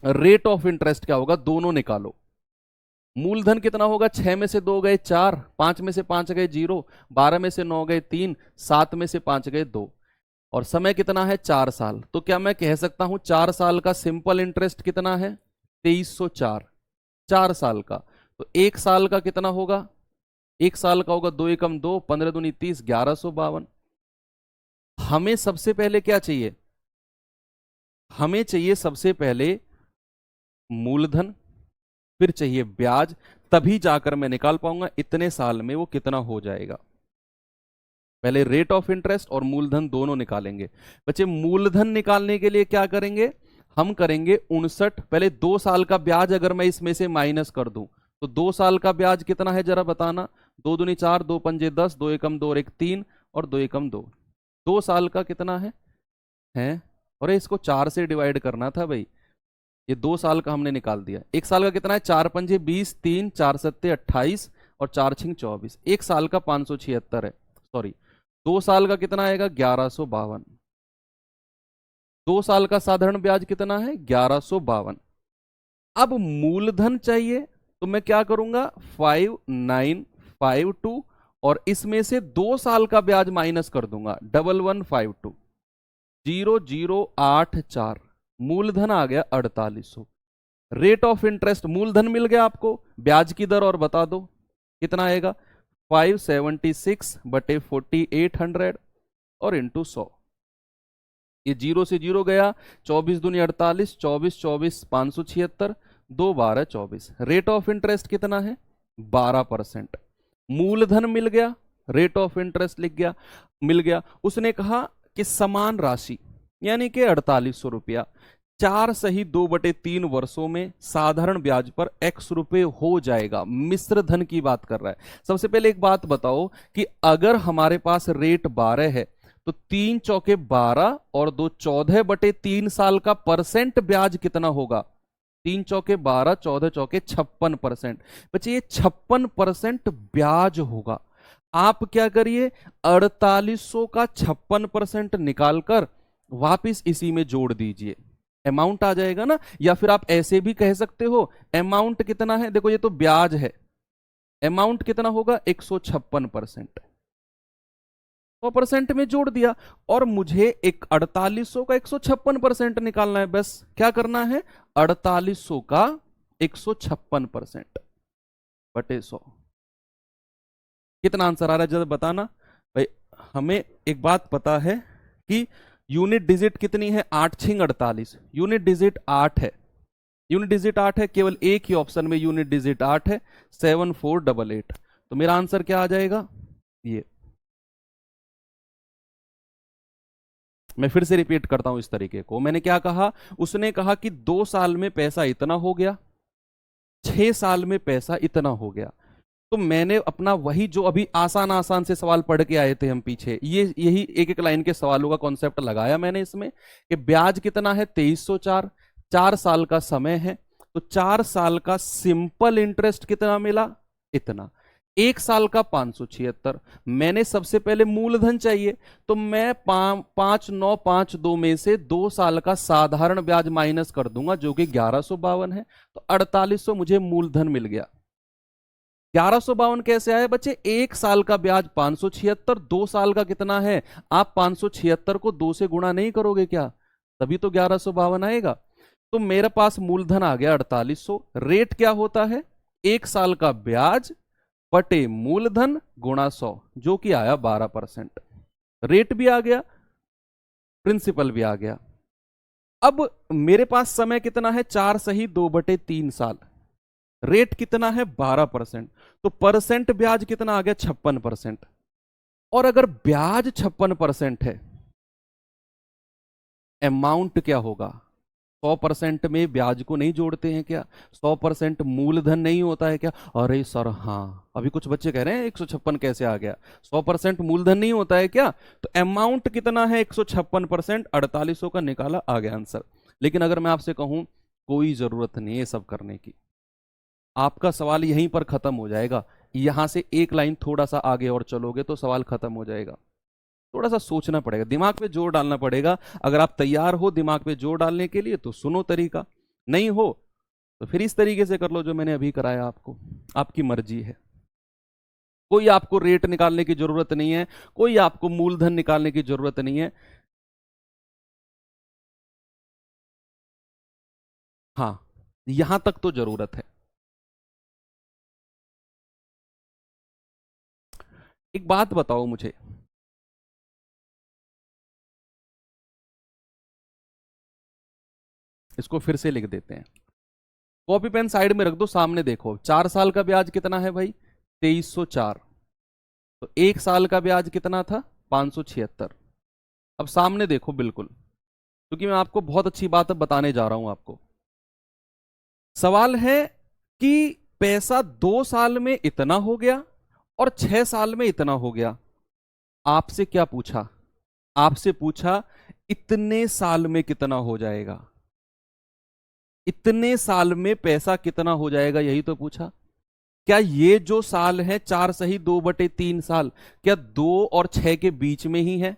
रेट ऑफ इंटरेस्ट क्या होगा? दोनों निकालो। मूलधन कितना होगा? 6 में से 2 गए 4, 5 में से 5 गए 0, 12 में से 9 गए 3, 7 में से 5 गए 2, और समय कितना है? 4 साल। तो क्या मैं कह सकता हूं 4 साल का सिंपल इंटरेस्ट कितना है? 2304। 4 साल का। तो 1 साल का कितना होगा? 1 साल का होगा 2 एकम 2, 15 दूनी 30, 1152। हमें सबसे पहले क्या चाहिए? हमें चाहिए सबसे पहले मूलधन, फिर चाहिए ब्याज, तभी जाकर मैं निकाल पाऊंगा इतने साल में वो कितना हो जाएगा। पहले रेट ऑफ इंटरेस्ट और मूलधन दोनों निकालेंगे। बच्चे, मूलधन निकालने के लिए क्या करेंगे? हम करेंगे 59। पहले 2 साल का ब्याज अगर मैं इसमें से माइनस कर दूं तो 2 साल का ब्याज कितना है जरा बताना? 2 दूनी 4, 2 पंजे 10, 2 एकम 2 और 1 3, और 2 एकम 2। 2 साल का कितना है? और इसको 4 से डिवाइड करना था भाई। ये 2 साल का हमने निकाल दिया। 1 साल का कितना है? 4 पंजे 20, 3 4 सत्ते 28 और 4 छिंग 24। 1 साल का 576 है। सॉरी, 2 साल का कितना आएगा? 1152। 2 साल का साधारण ब्याज कितना है? 1152। अब मूलधन चाहिए तो मैं क्या करूंगा? 5952 और इसमें से 2 साल का ब्याज माइनस कर दूंगा, 1152, 0084। मूलधन आ गया 4800। रेट ऑफ इंटरेस्ट, मूलधन मिल गया आपको, ब्याज की दर और बता दो कितना आएगा? 576/4800 और इंटू 100। ये 0 से 0 गया, 24 दूनी 48, 24 24 576, 2 12 24। रेट ऑफ इंटरेस्ट कितना है? 12%। मूलधन मिल गया, रेट ऑफ इंटरेस्ट लिख गया, मिल गया। उसने कहा कि समान राशि यानी कि 4800 रुपया 4 सही 2/3 वर्षों में साधारण ब्याज पर x रुपए हो जाएगा। मिश्र धन की बात कर रहा है। सबसे पहले एक बात बताओ कि अगर हमारे पास रेट 12 है तो 3 चौके 12 और 2 14/3 साल का परसेंट ब्याज कितना होगा? 3 चौके 12, 14 चौके 56%। बच्चे, ये 56% ब्याज होगा। आप क्या करिए, 4800 का 56% निकालकर वापिस इसी में जोड़ दीजिए, अमाउंट आ जाएगा ना। या फिर आप ऐसे भी कह सकते हो, अमाउंट कितना है? देखो, ये तो ब्याज है, अमाउंट कितना होगा? 156%। 100% में जोड़ दिया, और मुझे एक 4800 का 156% निकालना है। बस क्या करना है? 4800 का 156% बटे 100। कितना आंसर आ रहा है जरा बताना भाई। हमें एक बात पता है कि यूनिट डिजिट कितनी है? 8 छिंग 48, यूनिट डिजिट 8 है। यूनिट डिजिट 8 है, केवल एक ही ऑप्शन में यूनिट डिजिट 8 है, 7488। तो मेरा आंसर क्या आ जाएगा? ये मैं फिर से रिपीट करता हूं इस तरीके को। मैंने क्या कहा? उसने कहा कि 2 साल में पैसा इतना हो गया, 6 साल में पैसा इतना हो गया। तो मैंने अपना वही जो अभी आसान आसान से सवाल पढ़ के आए थे हम पीछे, यही एक एक लाइन के सवालों का कॉन्सेप्ट लगाया मैंने इसमें कि ब्याज कितना है? 2304। 4 साल का समय है, तो 4 साल का सिंपल इंटरेस्ट कितना मिला? इतना। 1 साल का 576। मैंने सबसे पहले मूलधन चाहिए, तो मैं 5952 में से 2 साल का साधारण ब्याज माइनस कर दूंगा जो कि 1152 है। तो 4800 मुझे मूलधन मिल गया। 1152 कैसे आया बच्चे? 1 साल का ब्याज 576, 2 साल का कितना है? आप 576 को 2 से गुणा नहीं करोगे क्या? तभी तो 1152 आएगा। तो मेरे पास मूलधन आ गया 4800। रेट क्या होता है? 1 साल का ब्याज बटे मूलधन गुणा 100, जो कि आया 12%। रेट भी आ गया, प्रिंसिपल भी आ गया। अब मेरे पास समय कितना है? 4 सही 2/3 साल। रेट कितना है? 12%। तो परसेंट ब्याज कितना आ गया? 56%। और अगर ब्याज 56% है, अमाउंट क्या होगा? 100% में ब्याज को नहीं जोड़ते हैं क्या? 100% मूलधन नहीं होता है क्या? अरे सर हाँ, अभी कुछ बच्चे कह रहे हैं 156 कैसे आ गया? 100% मूलधन नहीं होता है क्या? तो अमाउंट कितना है? 156%, 4800 का निकाला, आ गया आंसर। लेकिन अगर मैं आपसे कहूं कोई जरूरत नहीं है सब करने की, आपका सवाल यहीं पर खत्म हो जाएगा। यहां से एक लाइन थोड़ा सा आगे और चलोगे तो सवाल खत्म हो जाएगा। थोड़ा सा सोचना पड़ेगा, दिमाग पे जोर डालना पड़ेगा। अगर आप तैयार हो दिमाग पे जोर डालने के लिए तो सुनो तरीका, नहीं हो तो फिर इस तरीके से कर लो जो मैंने अभी कराया आपको। आपकी मर्जी है। कोई आपको रेट निकालने की जरूरत नहीं है, कोई आपको मूलधन निकालने की जरूरत नहीं है। हाँ, यहां तक तो जरूरत है। एक बात बताओ मुझे, इसको फिर से लिख देते हैं। कॉपी पेन साइड में रख दो, सामने देखो। 4 साल का ब्याज कितना है भाई? 2304। तो 1 साल का ब्याज कितना था? 576। अब सामने देखो बिल्कुल, क्योंकि मैं आपको बहुत अच्छी बात अब बताने जा रहा हूं आपको। सवाल है कि पैसा 2 साल में इतना हो गया और 6 साल में इतना हो गया। आपसे क्या पूछा? आपसे पूछा इतने साल में कितना हो जाएगा? इतने साल में पैसा कितना हो जाएगा, यही तो पूछा। क्या ये जो साल है 4 सही 2/3 साल, क्या 2 और 6 के बीच में ही है?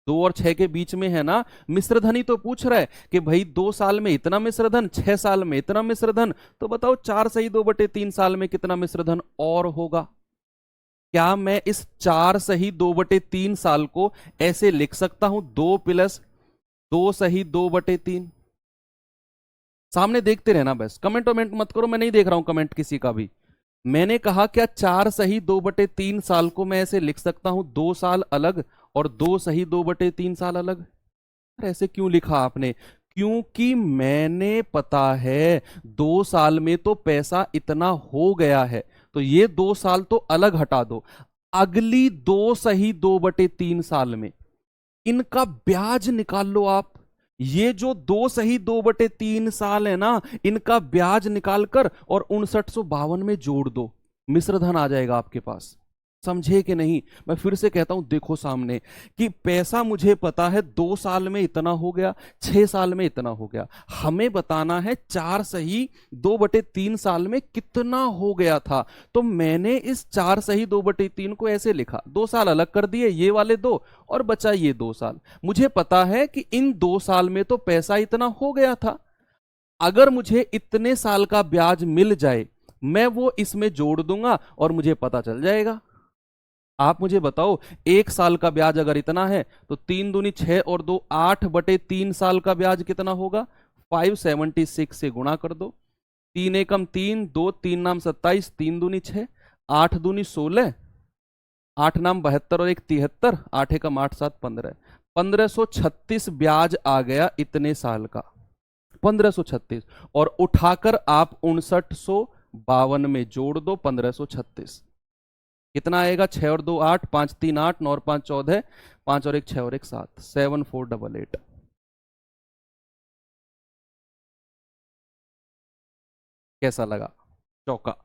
2 और 6 के बीच में है ना? मिश्रधन ही तो पूछ रहा है कि भाई 2 साल में इतना मिश्रधन, 6 साल में इतना मिश्रधन। तो बताओ 4 सही 2/3 साल में कितना मिश्रधन और होगा? क्या मैं इस 4 सही 2/3 साल को ऐसे लिख सकता हूं? 2 + 2 सही 2/3। सामने देखते रहना, बस कमेंट वमेंट मत करो, मैं नहीं देख रहा हूं कमेंट किसी का भी। मैंने कहा क्या 4 सही 2/3 साल को मैं ऐसे लिख सकता हूं 2 साल अलग और 2 सही 2/3 साल अलग? अरे ऐसे क्यों लिखा आपने? क्योंकि मैंने पता है 2 साल में तो पैसा इतना हो गया है, तो ये 2 साल तो अलग हटा दो। अगली 2 सही 2/3 साल में इनका ब्याज निकाल लो आप। ये जो 2 सही 2/3 साल है ना, इनका ब्याज निकालकर और 5952 में जोड़ दो, मिश्रधन आ जाएगा आपके पास। समझे कि नहीं? मैं फिर से कहता हूं, देखो सामने कि पैसा मुझे पता है 2 साल में इतना हो गया, 6 साल में इतना हो गया। हमें बताना है 4 सही 2/3 साल में कितना हो गया था। तो मैंने इस 4 सही 2/3 को ऐसे लिखा, 2 साल अलग कर दिए ये वाले दो, और बचा ये 2 साल। मुझे पता है कि इन 2 साल में तो पैसा इतना हो गया था। अगर मुझे इतने साल का ब्याज मिल जाए, मैं वो इसमें जोड़ दूंगा और मुझे पता चल जाएगा। आप मुझे बताओ, 1 साल का ब्याज अगर इतना है तो 3 दूनी 6 और 2 8/3 साल का ब्याज कितना होगा? 576 से गुणा कर दो। 3 एकम 3, 2 3 नाम 27, 3 दूनी 6, 8 दूनी 16, 8 नाम 72 और 1 73, 8 एकम 8 7 15, 1536 ब्याज आ गया इतने साल का। 1536, और उठाकर आप 5952 में जोड़ दो 1536। कितना आएगा? 6 और 2 8, 5 3 8, 9 और 5 14, 5 और 1 6 और 1 7, 7488। कैसा लगा? चौका।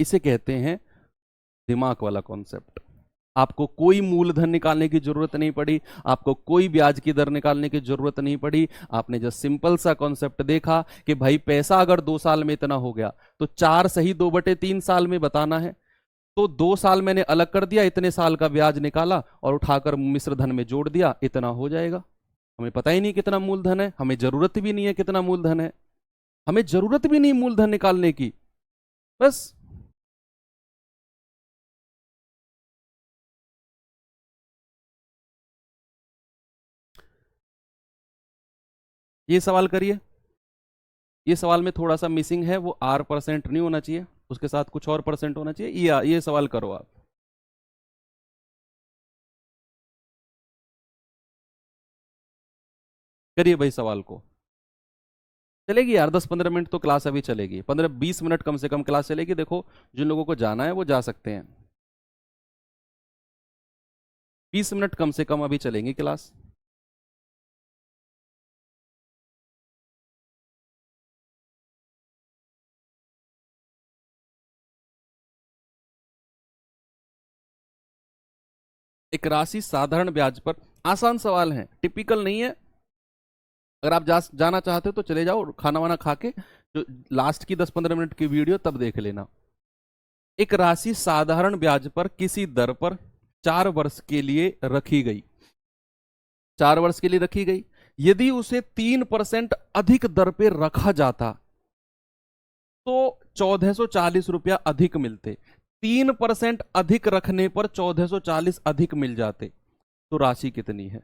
इसे कहते हैं दिमाग वाला कॉन्सेप्ट। आपको कोई मूलधन निकालने की जरूरत नहीं पड़ी, आपको कोई ब्याज की दर निकालने की जरूरत नहीं पड़ी। आपने जो सिंपल सा कॉन्सेप्ट देखा कि भाई पैसा अगर 2 साल में इतना हो गया तो 4 सही 2/3 साल में बताना है। तो 2 साल मैंने अलग कर दिया, इतने साल का ब्याज निकाला और उठाकर मिश्र धन में जोड़ दिया, इतना हो जाएगा। हमें पता ही नहीं कितना मूलधन है, हमें जरूरत भी नहीं है कितना मूलधन है, हमें जरूरत भी नहीं मूलधन निकालने की। बस ये सवाल करिए। ये सवाल में थोड़ा सा मिसिंग है, वो R% नहीं होना चाहिए, उसके साथ कुछ और परसेंट होना चाहिए। ये सवाल करो आप। करिए भाई सवाल को। चलेगी यार, 10-15 मिनट तो क्लास अभी चलेगी, 15-20 मिनट कम से कम क्लास चलेगी। देखो जिन लोगों को जाना है वो जा सकते हैं। 20 मिनट कम से कम अभी चलेंगी क्लास। एक राशि साधारण ब्याज पर, आसान सवाल है, टिपिकल नहीं है। अगर आप जाना चाहते हो तो चले जाओ, खाना वाना खा के जो लास्ट की 10-15 मिनट की वीडियो तब देख लेना। एक राशि साधारण ब्याज पर किसी दर पर 4 वर्ष के लिए रखी गई, 4 वर्ष के लिए रखी गई। यदि उसे 3% अधिक दर पे रखा जाता तो 1440 रुपया अधिक मिलते। 3% अधिक रखने पर 1440 अधिक मिल जाते, तो राशि कितनी है?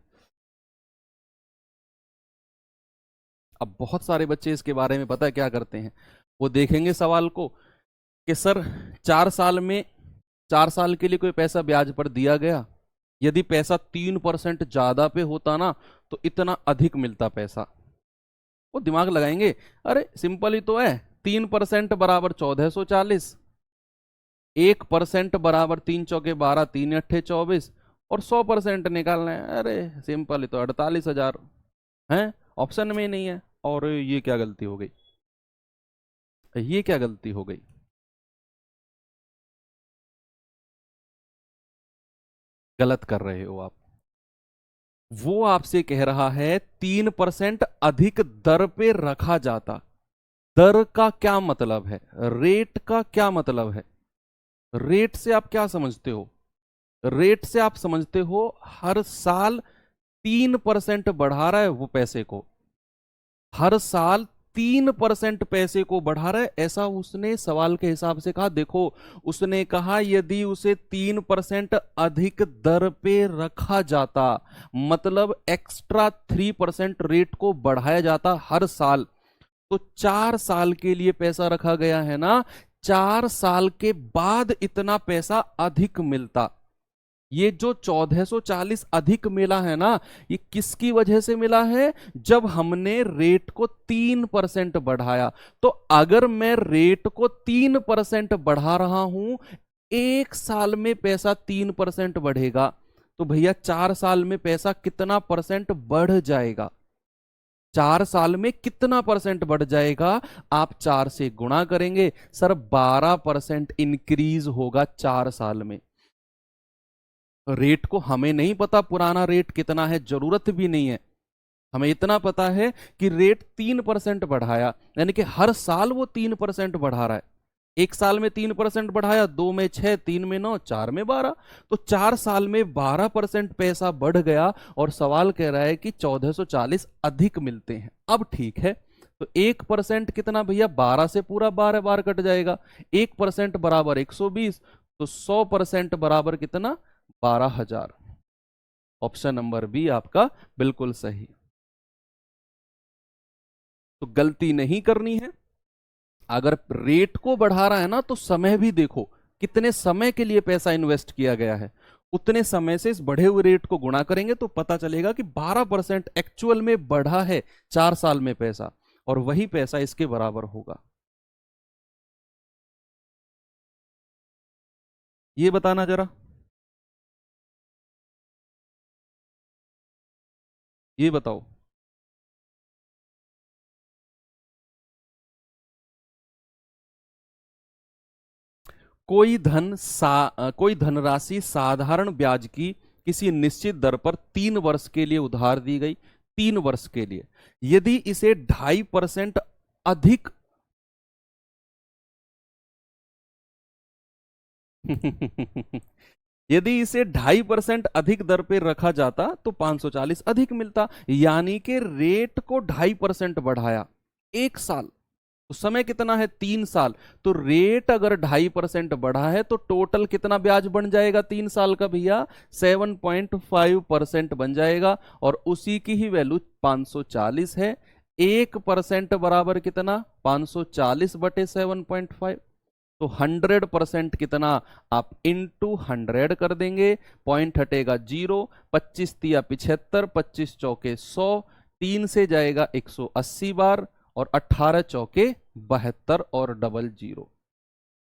अब बहुत सारे बच्चे इसके बारे में पता है क्या करते हैं, वो देखेंगे सवाल को कि सर 4 साल में, 4 साल के लिए कोई पैसा ब्याज पर दिया गया, यदि पैसा 3% ज्यादा पे होता ना तो इतना अधिक मिलता पैसा। वो दिमाग लगाएंगे, अरे सिंपल ही तो है, 3% बराबर 1440, 1% बराबर 3 चौके 12, 3 अट्ठे 24, और 100% निकालना है, अरे सिंपल ही तो 48,000 है, ऑप्शन में नहीं है। और ये क्या गलती हो गई, ये क्या गलती हो गई? गलत कर रहे हो आप। वो आपसे कह रहा है 3% अधिक दर पे रखा जाता। दर का क्या मतलब है, रेट का क्या मतलब है? रेट से आप क्या समझते हो? रेट से आप समझते हो हर साल 3% बढ़ा रहा है वो पैसे को, हर साल 3% पैसे को बढ़ा रहा है, ऐसा उसने सवाल के हिसाब से कहा। देखो उसने कहा यदि उसे 3% अधिक दर पे रखा जाता, मतलब एक्स्ट्रा 3% रेट को बढ़ाया जाता हर साल, तो 4 साल के लिए पैसा रखा गया है ना, 4 साल के बाद इतना पैसा अधिक मिलता। ये जो 1440 अधिक मिला है ना, ये किसकी वजह से मिला है? जब हमने रेट को 3% बढ़ाया। तो अगर मैं रेट को 3% बढ़ा रहा हूं, 1 साल में पैसा 3% बढ़ेगा, तो भैया 4 साल में पैसा कितना परसेंट बढ़ जाएगा? 4 साल में कितना परसेंट बढ़ जाएगा? आप 4 से गुणा करेंगे सर, 12% इंक्रीज होगा 4 साल में। रेट को हमें नहीं पता पुराना रेट कितना है, जरूरत भी नहीं है, हमें इतना पता है कि रेट 3% बढ़ाया, यानी कि हर साल वो 3% बढ़ा रहा है। 1 साल में 3% बढ़ाया, 2 में 6, 3 में 9, 4 में 12, तो 4 साल में 12% पैसा बढ़ गया। और सवाल कह रहा है कि 1440 अधिक मिलते हैं। अब ठीक है, तो 1% कितना भैया, 12 से पूरा 12 बार कट जाएगा, 1% बराबर 120, तो 100% बराबर कितना, 12,000। ऑप्शन नंबर बी आपका बिल्कुल सही। तो गलती नहीं करनी है। अगर रेट को बढ़ा रहा है ना, तो समय भी देखो, कितने समय के लिए पैसा इन्वेस्ट किया गया है, उतने समय से इस बढ़े हुए रेट को गुणा करेंगे तो पता चलेगा कि 12% एक्चुअल में बढ़ा है 4 साल में पैसा, और वही पैसा इसके बराबर होगा। ये बताना जरा, ये बताओ। कोई धनराशि साधारण ब्याज की किसी निश्चित दर पर 3 वर्ष के लिए उधार दी गई, 3 वर्ष के लिए। यदि इसे 2.5% अधिक यदि इसे 2.5% अधिक दर पे रखा जाता तो 540 अधिक मिलता, यानी कि रेट को 2.5% बढ़ाया 1 साल, तो समय कितना है, 3 साल। तो रेट अगर 2.5% बढ़ा है तो टोटल कितना ब्याज बन जाएगा 3 साल का भैया, 7.5% बन जाएगा। और उसी की ही वैल्यू 540 है। 1% बराबर कितना, 540/7.5। तो 100% कितना, आप इंटू 100 कर देंगे, पॉइंट हटेगा 0, 25 तिया 75, 25 चौके 100, 3 से जाएगा 180 बार, और 18 चौके 72 और डबल 0।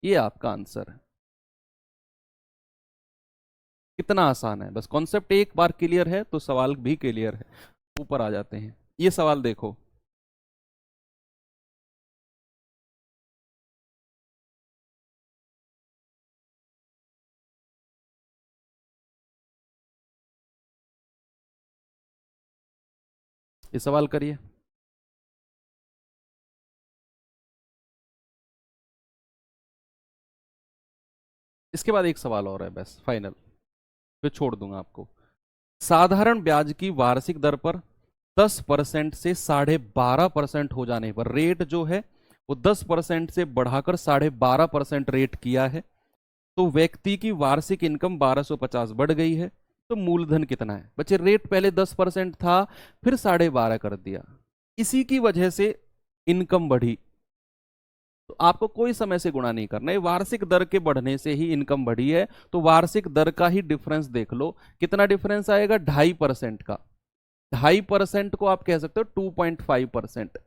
ये आपका आंसर है। कितना आसान है, बस कॉन्सेप्ट एक बार क्लियर है तो सवाल भी क्लियर है। ऊपर आ जाते हैं, ये सवाल देखो। ये सवाल करिए। इसके बाद एक सवाल और है, बस फाइनल, फिर छोड़ दूंगा आपको। साधारण ब्याज की वार्षिक दर पर 10% से 12.5% हो जाने पर, रेट जो है वो 10% से बढ़ाकर 12.5% रेट किया है, तो व्यक्ति की वार्षिक इनकम 1250 बढ़ गई है, तो मूलधन कितना है। बच्चे रेट पहले 10% था, फिर 12.5 कर दिया, इसी की वजह से इनकम बढ़ी। तो आपको कोई समय से गुणा नहीं करना है, वार्षिक दर के बढ़ने से ही इनकम बढ़ी है, तो वार्षिक दर का ही डिफरेंस देख लो। कितना डिफरेंस आएगा, 2.5% का। 2.5% को आप कह सकते हो 2.5%,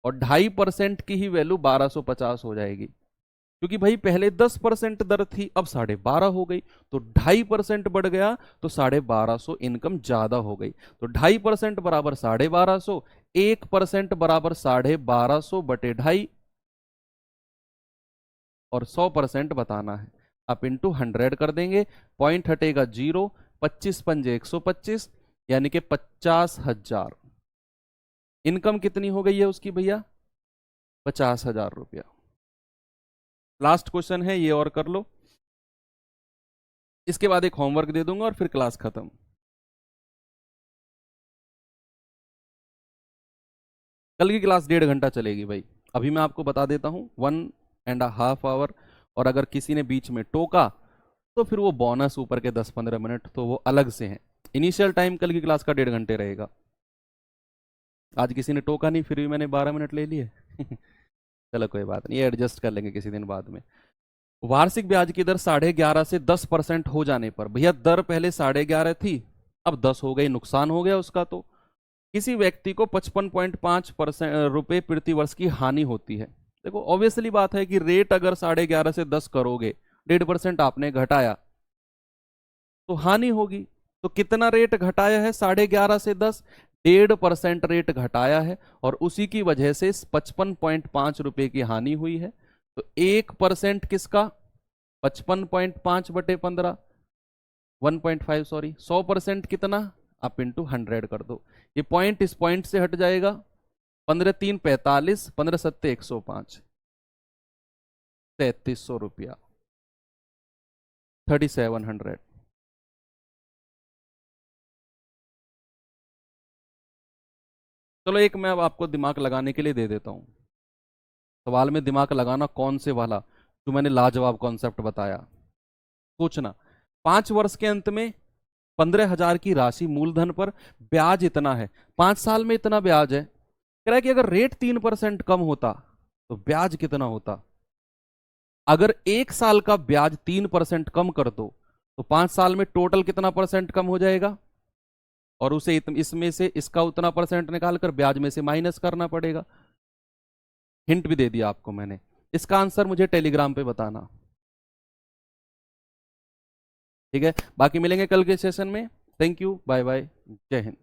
और 2.5% की ही वैल्यू 1250 हो जाएगी, क्योंकि भाई पहले 10% दर थी, अब 12.5 हो गई, तो 2.5% बढ़ गया, तो 1250 इनकम ज्यादा हो गई। तो 2.5% बराबर 1250, 1% बराबर 1250 बटे 2.5, और 100% बताना है। आप इंटू 100 कर देंगे, पॉइंट हटेगा 0, 25 पंजे 125, यानी कि 50,000। इनकम कितनी हो गई है उसकी भैया, 50,000 रुपया। लास्ट क्वेश्चन है, ये और कर लो, इसके बाद एक होमवर्क दे दूंगा और फिर क्लास खत्म। कल की क्लास 1.5 घंटा चलेगी भाई, अभी मैं आपको बता देता हूँ, 1.5 आवर। और अगर किसी ने बीच में टोका तो फिर वो बोनस ऊपर के 10-15 मिनट तो वो अलग से हैं। इनिशियल टाइम कल की क्लास का 1.5 घंटे रहेगा। आज किसी ने टोका नहीं, फिर भी मैंने 12 मिनट ले लिए। चलो कोई बात नहीं, ये एडजस्ट कर लेंगे किसी दिन बाद में। वार्षिक ब्याज की दर 11.5 से 10% हो जाने पर, भैया दर पहले 11.5 थी, अब 10 हो गई, नुकसान हो गया उसका, तो किसी व्यक्ति को 55.5% रुपए प्रति वर्ष की हानि होती है। देखो ऑब्वियसली बात है कि रेट अगर 11.5 से 10 करोगे, 1.5% आपने घटाया, तो हानि होगी। तो कितना रेट घटाया है, 11.5 से 10, 1.5% रेट घटाया है, और उसी की वजह से 55.5 रुपए की हानि हुई है। तो 1% किसका, 55.5/15, 1.5 सॉरी, 100% कितना, आप इंटू 100 कर दो, ये पॉइंट इस पॉइंट से हट जाएगा, 15×3 45, 15×7 105, 3300 रुपया, 3700। चलो एक मैं अब आपको दिमाग लगाने के लिए दे देता हूं, सवाल में दिमाग लगाना, कौन से वाला, जो मैंने लाजवाब कॉन्सेप्ट बताया। सोचना, 5 वर्ष के अंत में 15,000 की राशि मूलधन पर, ब्याज इतना है, 5 साल में इतना ब्याज है। कह रहा है कि अगर रेट 3% कम होता तो ब्याज कितना होता। अगर 1 साल का ब्याज 3% कम कर दो, तो 5 साल में टोटल कितना परसेंट कम हो जाएगा, और उसे इसमें से इसका उतना परसेंट निकाल कर ब्याज में से माइनस करना पड़ेगा। हिंट भी दे दिया आपको मैंने, इसका आंसर मुझे टेलीग्राम पे बताना, ठीक है। बाकी मिलेंगे कल के सेशन में। थैंक यू, बाय बाय, जय हिंद।